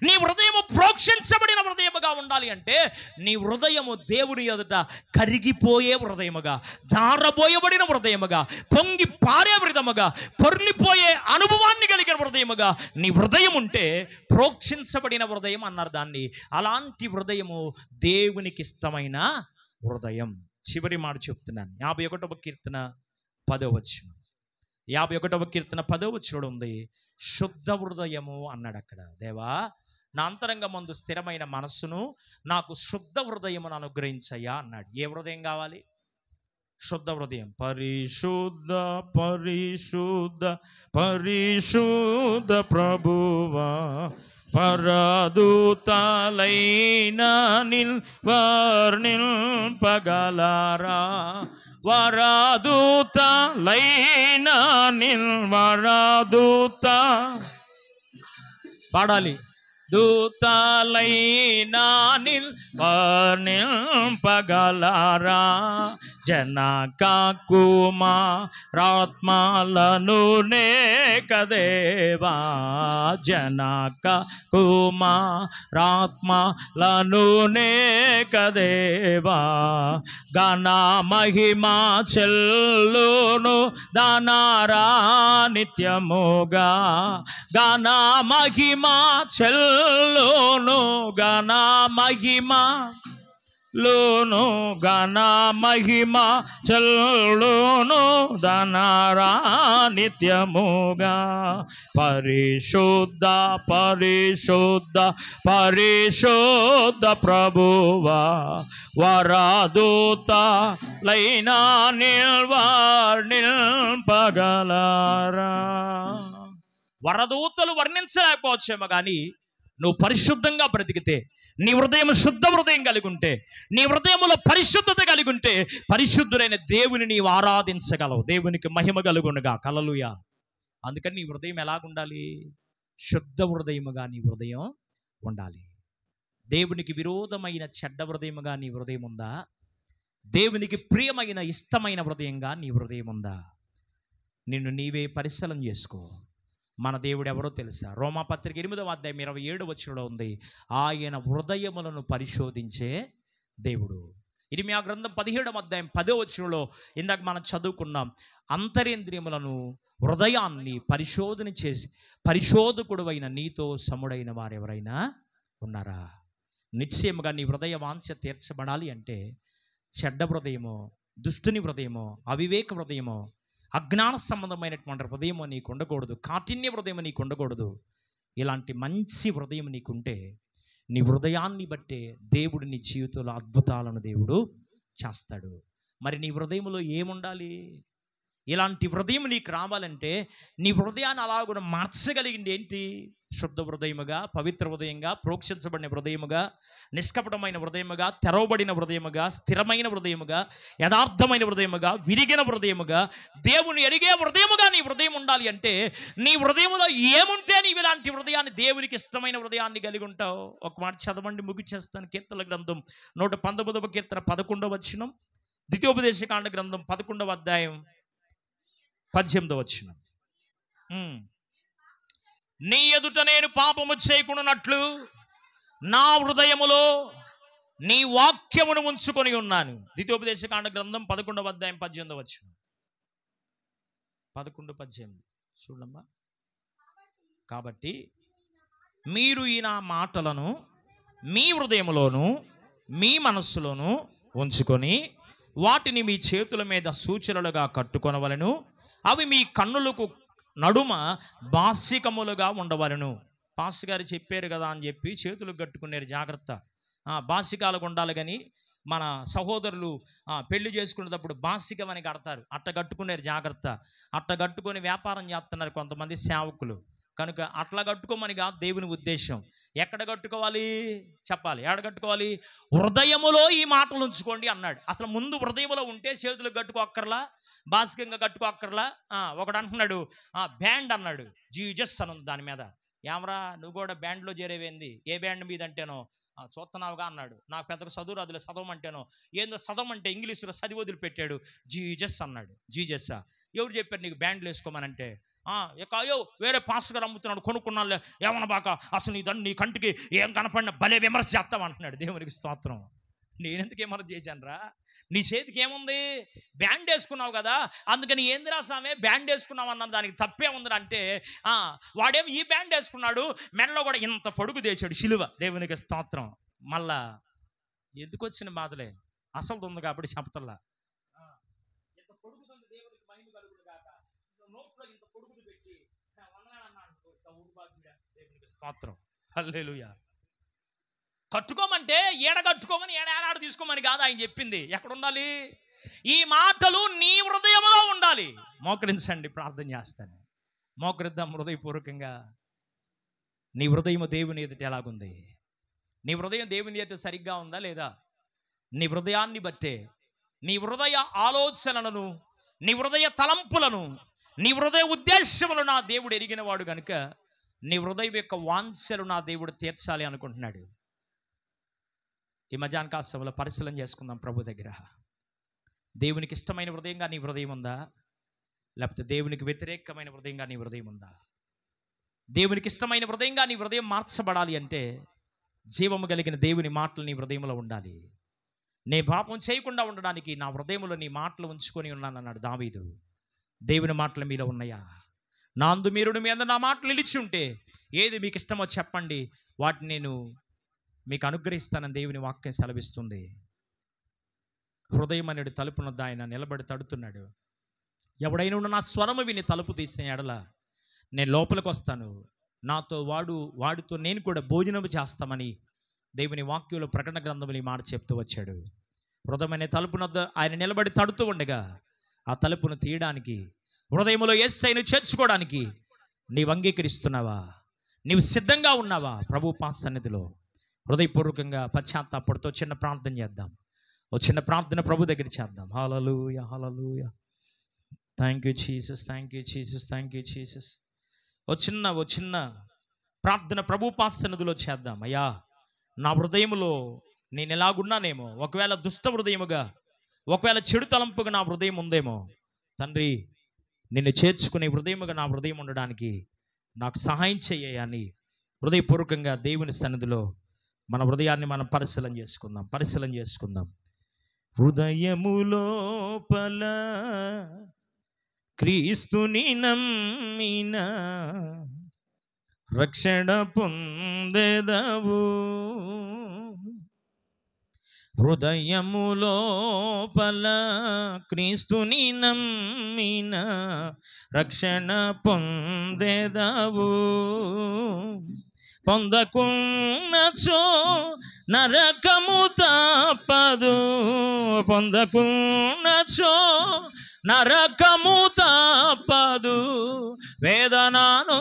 నీ హృదయము ప్రోక్షించబడిన హృదయముగా ఉండాలి అంటే నీ హృదయము దేవుని ఎదుట కరిగిపోయే హృదయముగా, దారబోయబడిన హృదయముగా, పొంగి పారే హృదయముగా, పొర్లిపోయే అనుభవాన్ని కలిగిన హృదయముగా నీ హృదయం ఉంటే ప్రోక్షించబడిన హృదయం అన్నారు దాన్ని. అలాంటి హృదయము దేవునికి ఇష్టమైన హృదయం. చివరి మాట చెప్తున్నాను. 51వ కీర్తన 10వ వచనం. 51వ కీర్తన 10వ వచనం ఉంది. శుద్ధ హృదయము అన్నాడు అక్కడ. దేవా, నా అంతరంగమందు స్థిరమైన మనస్సును, నాకు శుద్ధ హృదయమును అనుగ్రహించయ్యా అన్నాడు. ఏ హృదయం కావాలి? శుద్ధ హృదయం. పరిశుద్ధ పరిశుద్ధ పరిశుద్ధ ప్రభువా, పరదూతలైన వర్ణింపగలరా, వరదూతలైన వరదూత పాడాలి. దూతలైన వర్ణింపగలరా, జనక కుమారాత్మలను నేకదేవా, జనక కుమారాత్మలను నేకదేవా, ఘన మహిమ చెల్లును దానారా నిత్యముగా, ఘన మహిమ చెల్లును, ఘన మహిమ లోను, ఘన మహిమ చెల్లును ధనరా నిత్యముగా. పరిశుద్ధ పరిశుద్ధ పరిశుద్ధ ప్రభువా, వరదూతలైనా నిల్పగలరా. వరదూతలు వర్ణించలేకపోవచ్చేమో కానీ నువ్వు పరిశుద్ధంగా బ్రతికితే, నీ హృదయం శుద్ధ హృదయం కలిగి ఉంటే, నీ హృదయంలో పరిశుద్ధత కలిగి ఉంటే, పరిశుద్ధుడైన దేవుని నీవు ఆరాధించగలవు. దేవునికి మహిమ కలుగునుగా. హల్లెలూయా. అందుకని నీ హృదయం ఎలాగుండాలి? శుద్ధ హృదయముగా నీ హృదయం ఉండాలి. దేవునికి విరోధమైన చెడ్డ హృదయముగా నీ హృదయం ఉందా? దేవునికి ప్రియమైన ఇష్టమైన హృదయంగా నీ హృదయం ఉందా? నిన్ను నీవే పరిశీలన చేసుకో. మన దేవుడు ఎవరో తెలుసా? రోమాపత్రిక 8వ అధ్యాయం 27వ వచనంలో ఉంది, ఆయన హృదయములను పరిశోధించే దేవుడు. ఇర్మీయా గ్రంథం 17వ అధ్యాయం 10వ వచనంలో ఇందాక మనం చదువుకున్నాం, అంతరేంద్రియములను హృదయాన్ని పరిశోధన చేసి పరిశోధకుడు అయిన నీతో సముడైన వారు ఎవరైనా ఉన్నారా? నిశ్చయముగా నీ హృదయ వాంఛ తీర్చబడాలి అంటే చెడ్డ హృదయమో, దుష్టుని హృదయమో, అవివేక హృదయమో, అజ్ఞాన సంబంధమైనటువంటి హృదయం నీకు ఉండకూడదు. కాఠిన్య హృదయం నీకు ఉండకూడదు. ఇలాంటి మంచి హృదయం నీకుంటే నీ హృదయాన్ని బట్టే దేవుడు నీ జీవితంలో అద్భుతాలను దేవుడు చేస్తాడు. మరి నీ హృదయంలో ఏముండాలి? ఇలాంటి హృదయం నీకు రావాలంటే నీ హృదయాన్ని అలాగున మార్చగలిగింది ఏంటి? శుద్ధ హృదయముగా, పవిత్ర హృదయంగా, ప్రోక్షించబడిన హృదయముగా, నిష్కపటమైన హృదయముగా, తెరవబడిన హృదయముగా, స్థిరమైన హృదయముగా, యథార్థమైన హృదయముగా, విరిగిన హృదయముగా, దేవుని ఎరిగే హృదయముగా నీ హృదయం ఉండాలి. అంటే నీ హృదయంలో ఏముంటే నీవు ఇలాంటి హృదయాన్ని, దేవునికి ఇష్టమైన హృదయాన్ని కలిగి ఉంటావు. ఒక మాట చదవండి, ముగిచేస్తాను. కీర్తనల గ్రంథం 119వ కీర్తన 11వ వచనం, ద్వితీయోపదేశకాండ గ్రంథం 11వ అధ్యాయం 18వ వచనం. నీ ఎదుట నేను పాపము చేయకుండానట్లు నా హృదయములో నీ వాక్యమును ఉంచుకొని ఉన్నాను. ద్వితీయోపదేశకాండ గ్రంథం 11వ అధ్యాయం 18వ వచనం. 11:18 చూడమ్మా. కాబట్టి మీరు ఈ నా మాటలను మీ హృదయములోను మీ మనస్సులోను ఉంచుకొని వాటిని మీ చేతుల మీద సూచనలుగా కట్టుకొనవలెను. అవి మీ కన్నులకు నడుమ బాసికములుగా ఉండవలను. పాస్టర్ గారు చెప్పారు కదా అని చెప్పి చేతులకు కట్టుకునేరు. జాగ్రత్త. బాసికాలకు ఉండాలి. కానీ మన సహోదరులు పెళ్లి చేసుకునేటప్పుడు బాసికం అని కడతారు. అట్ట కట్టుకునేరు. జాగ్రత్త. అట్ట కట్టుకొని వ్యాపారం చేస్తున్నారు కొంతమంది సేవకులు. కనుక అట్లా కట్టుకోమని కాదు దేవుని ఉద్దేశం. ఎక్కడ కట్టుకోవాలి చెప్పాలి. ఎక్కడ కట్టుకోవాలి? హృదయములో ఈ మాటలు ఉంచుకోండి అన్నాడు. అసలు ముందు హృదయములో ఉంటే చేతులకు కట్టుకోక్కర్లా, బాసికంగా కట్టుకోక్కర్లా. ఒకడు అంటున్నాడు బ్యాండ్ అన్నాడు. జీజస్ అని ఉంది దాని మీద. ఏమరా నువ్వు కూడా బ్యాండ్లో చేరేవేంది? ఏ బ్యాండ్ మీద అంటేనో చూస్తున్నావుగా అన్నాడు. నాకు పెద్దగా చదువు రాదులే, చదవమంటేనో. ఏందో చదవమంటే ఇంగ్లీషులో చదివి వదిలిపెట్టాడు. జీజస్ అన్నాడు. జీజస్సా? ఎవరు చెప్పారు నీకు బ్యాండ్లు వేసుకోమనంటే? అయ్యో వేరే పాస్టర్ గారు అమ్ముతున్నాడు కొనుక్కున్నాళ్ళే, ఏమన్నా బాక అసలు నీ కంటికి ఏం కనపడిన భలే విమర్శ చేస్తాం అంటున్నాడు. దేవునికి స్తోత్రం. నేనెందుకు విమర్శ చేశాను రా? నీ చేతికి ఏముంది? బ్యాండ్ వేసుకున్నావు కదా, అందుకని ఏంది రాసామే బ్యాండ్ వేసుకున్నావు అన్న దానికి తప్పే ఉందిరా అంటే వాడేమో ఈ బ్యాండ్ వేసుకున్నాడు, మెడలో కూడా ఇంత పొడుగు చేశాడు శిలువ. దేవునికి స్తోత్రం. మళ్ళా ఎందుకు వచ్చిన బాధలే, అసలు ఉంది కాబట్టి చెప్తల్లా. ఇంత పొడుగుతుంది దేవునికి మహిమ కలుగును గాక. నోట్లో ఇంత పొడుగుది పెట్టి దేవునికి స్తోత్రం. హల్లెలూయా. కట్టుకోమంటే ఏడ కట్టుకోమని ఏడాడ తీసుకోమని కాదు ఆయన చెప్పింది. ఎక్కడ ఉండాలి? ఈ మాటలు నీ హృదయంలో ఉండాలి. మోకరించండి, ప్రార్థన చేస్తాను. మోకరిద్దాం హృదయపూర్వకంగా. నీ హృదయం దేవుని ఎదుట ఎలాగుంది? నీ హృదయం దేవుని ఎదుట సరిగ్గా ఉందా లేదా? నీ హృదయాన్ని బట్టే, నీ హృదయ ఆలోచనలను, నీ హృదయ తలంపులను, నీ హృదయ ఉద్దేశములు నా దేవుడు ఎరిగినవాడు కనుక నీ హృదయం యొక్క వాంఛలు నా దేవుడు తీర్చాలి అనుకుంటున్నాడు. ఈ మధ్యాహ్న కాలంలో పరిశీలన చేసుకుందాం ప్రభు దగ్గర. దేవునికి ఇష్టమైన హృదయంగా నీ హృదయం ఉందా? లేకపోతే దేవునికి వ్యతిరేకమైన హృదయంగా నీ హృదయం ఉందా? దేవునికి ఇష్టమైన హృదయంగా నీ హృదయం మార్చబడాలి అంటే జీవము కలిగిన దేవుని మాటలు నీ హృదయంలో ఉండాలి. నే పాపం చేయకుండా ఉండడానికి నా హృదయంలో నీ మాటలు ఉంచుకొని ఉన్నానన్నాడు దావీదు. దేవుని మాటలు మీలో ఉన్నాయా? నా అందు మీరుడు మీ అందరు నా మాటలు నిలిచి ఉంటే ఏది మీకు ఇష్టమో చెప్పండి, వాటిని నేను మీకు అనుగ్రహిస్తానని దేవుని వాక్యం సెలవిస్తుంది. హృదయం అనేది తలుపునొద్ద ఆయన నిలబడి తడుతున్నాడు. ఎవడైనా నా స్వరము విని తలుపు తీసిన ఎడల నేను లోపలికి వస్తాను, నాతో వాడితో నేను కూడా భోజనం చేస్తామని దేవుని వాక్యంలో ప్రకటన గ్రంథంలో ఈ మాట చెప్తూ వచ్చాడు. హృదయం అనే తలుపునొద్ద ఆయన నిలబడి తడుతూ ఉండగా ఆ తలుపును తీయడానికి, హృదయంలో యేసయ్యను చేర్చుకోవడానికి నీవు అంగీకరిస్తున్నావా? నీవు సిద్ధంగా ఉన్నావా? ప్రభు పాద సన్నిధిలో హృదయపూర్వకంగా పశ్చాత్తాపడుతూ చిన్న ప్రార్థన చేద్దాం. ఓ చిన్న ప్రార్థన ప్రభు దగ్గర చేద్దాం. Hallelujah, hallelujah. Thank you Jesus, thank you Jesus, thank you Jesus. ఓ చిన్న ప్రార్థన ప్రభు పాద సన్నిధిలో చేద్దాం. అయ్యా, నా హృదయంలో నేను ఎలాగున్నానేమో, ఒకవేళ దుష్ట హృదయముగా, ఒకవేళ చెడు తలంపుగా నా హృదయం ఉందేమో, తండ్రి నిన్ను చేర్చుకునే హృదయముగా నా హృదయం ఉండడానికి నాకు సహాయం చేయాలని హృదయపూర్వకంగా దేవుని సన్నిధిలో మన హృదయాన్ని మనం పరిశీలన చేసుకుందాం. హృదయములోపల క్రీస్తుని నమ్మిన రక్షణ పొందెదవు. హృదయములోపల క్రీస్తుని నమ్మిన రక్షణ పొందెదవు. పొందకున్నచో నరకము తప్పదు, పొందకున్నచో నరకము తప్పదు. వేదనను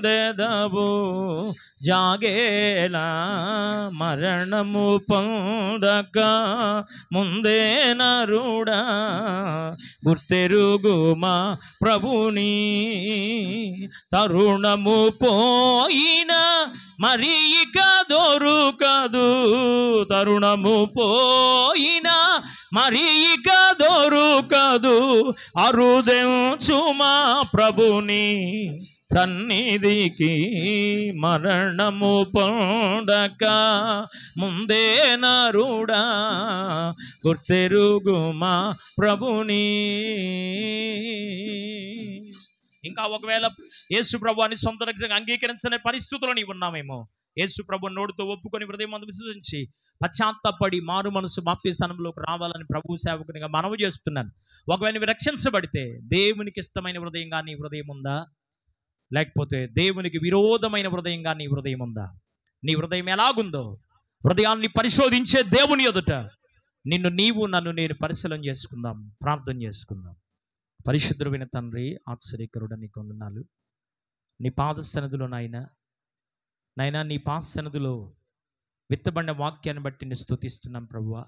దెదవు జాగేలా మరణము పొందక ముందే నరుడా గుర్తెరుగుమా ప్రభుని. తరుణము పోయిన మరి ఇక దొరుకదు, తరుణము పోయిన మరి ఇక దొరుకదు. అరుదెంచుమా ప్రభుని సన్నిధికి మరణము పొందక ముందే నరుడా గుర్తెరుగుమా ప్రభుని. ఇంకా ఒకవేళ యేసు ప్రభువాన్ని సొంత రక్షణగా అంగీకరించని పరిస్థితుల్లో నీవు ఉన్నామేమో, యేసు ప్రభు నోటితో ఒప్పుకొని హృదయం అందు విశ్వసించి పశ్చాత్తపడి మారు మనసు బాప్తిస్నానంలోకి రావాలని ప్రభు సేవకునిగా మనవి చేస్తున్నాను. ఒకవేళ నీవు రక్షించబడితే దేవునికి ఇష్టమైన హృదయంగా నీ హృదయం ఉందా? లేకపోతే దేవునికి విరోధమైన హృదయంగా నీ హృదయం ఉందా? నీ హృదయం ఎలాగుందో హృదయాన్ని పరిశోధించే దేవుని ఎదుట నన్ను నేను పరిశీలన చేసుకుందాం, ప్రార్థన చేసుకుందాం. పరిశుద్ధుడైన తండ్రి, ఆశ్చర్యకరుడ నీకు వందనాలు. నీ పాద సన్నిధిలో నాయనా నీ పాద సన్నిధిలో విత్తబడిన వాక్యాన్ని బట్టి నేను స్తుతిస్తున్నాం ప్రభువా.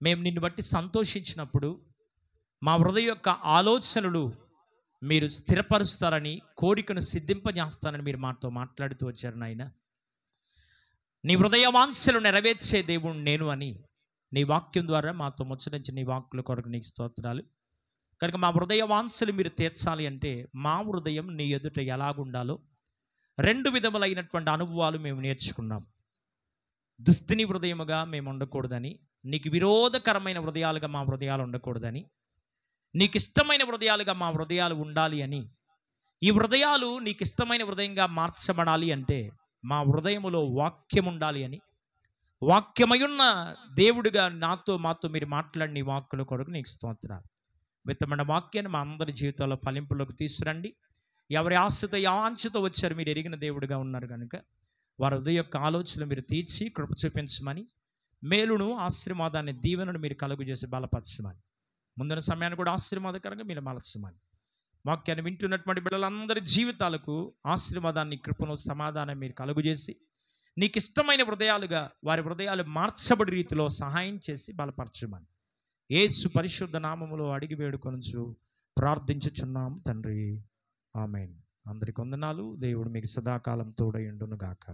మేము నిన్ను బట్టి సంతోషించినప్పుడు మా హృదయ యొక్క ఆలోచనలు మీరు స్థిరపరుస్తారని, కోరికను సిద్ధింపజేస్తారని మీరు మాతో మాట్లాడుతూ వచ్చారు నాయన. నీ హృదయ వాంఛలు నెరవేర్చే దేవుడు నేను అని నీ వాక్యం ద్వారా మాతో ముచ్చరించి నీ వాక్కుల కొరకు నీకు స్తోత్రాలు. కనుక మా హృదయ వాంఛలు మీరు తీర్చాలి అంటే మా హృదయం నీ ఎదుట ఎలాగుండాలో 2 విధములైనటువంటి అనుభవాలు మేము నేర్చుకున్నాం. దుష్టుని హృదయముగా మేము ఉండకూడదని, నీకు విరోధకరమైన హృదయాలుగా మా హృదయాలు ఉండకూడదని, నీకు ఇష్టమైన హృదయాలుగా మా హృదయాలు ఉండాలి అని, ఈ హృదయాలు నీకు ఇష్టమైన హృదయంగా మార్చబడాలి అంటే మా హృదయములో వాక్యం ఉండాలి అని, వాక్యమయున్న దేవుడిగా మాతో మీరు మాట్లాడిన నీ వాక్కుల కొరకు నీకు స్తోత్రాలు. విత్తమైన వాక్యాన్ని మా అందరి జీవితాల్లో ఫలింపులోకి తీసుకురండి. ఎవరి ఆశతో ఆంక్షతో వచ్చారు మీరు ఎరిగిన దేవుడిగా ఉన్నారు కనుక వారి హృదయ యొక్క ఆలోచనలు మీరు తీర్చి కృప చూపించమని, మేలును ఆశీర్వాదాన్ని దీవెనను మీరు కలుగు చేసి బలపరచమని, ముందున సమయాన్ని కూడా ఆశీర్వాదకరంగా మీరు మలచమని, వాక్యాన్ని వింటున్నటువంటి బిడ్డలందరి జీవితాలకు ఆశీర్వాదాన్ని, కృపను, సమాధానం మీరు కలుగు చేసి నీకు ఇష్టమైన హృదయాలుగా వారి హృదయాలు మార్చబడి రీతిలో సహాయం చేసి బలపరచమని యేసు పరిశుద్ధ నామములో అడిగి వేడుకొనుచు ప్రార్థించుచున్నాం తండ్రి. ఆమేన్. అందరికి వందనాలు. దేవుడు మీకు సదాకాలం తోడై ఉండును గాక.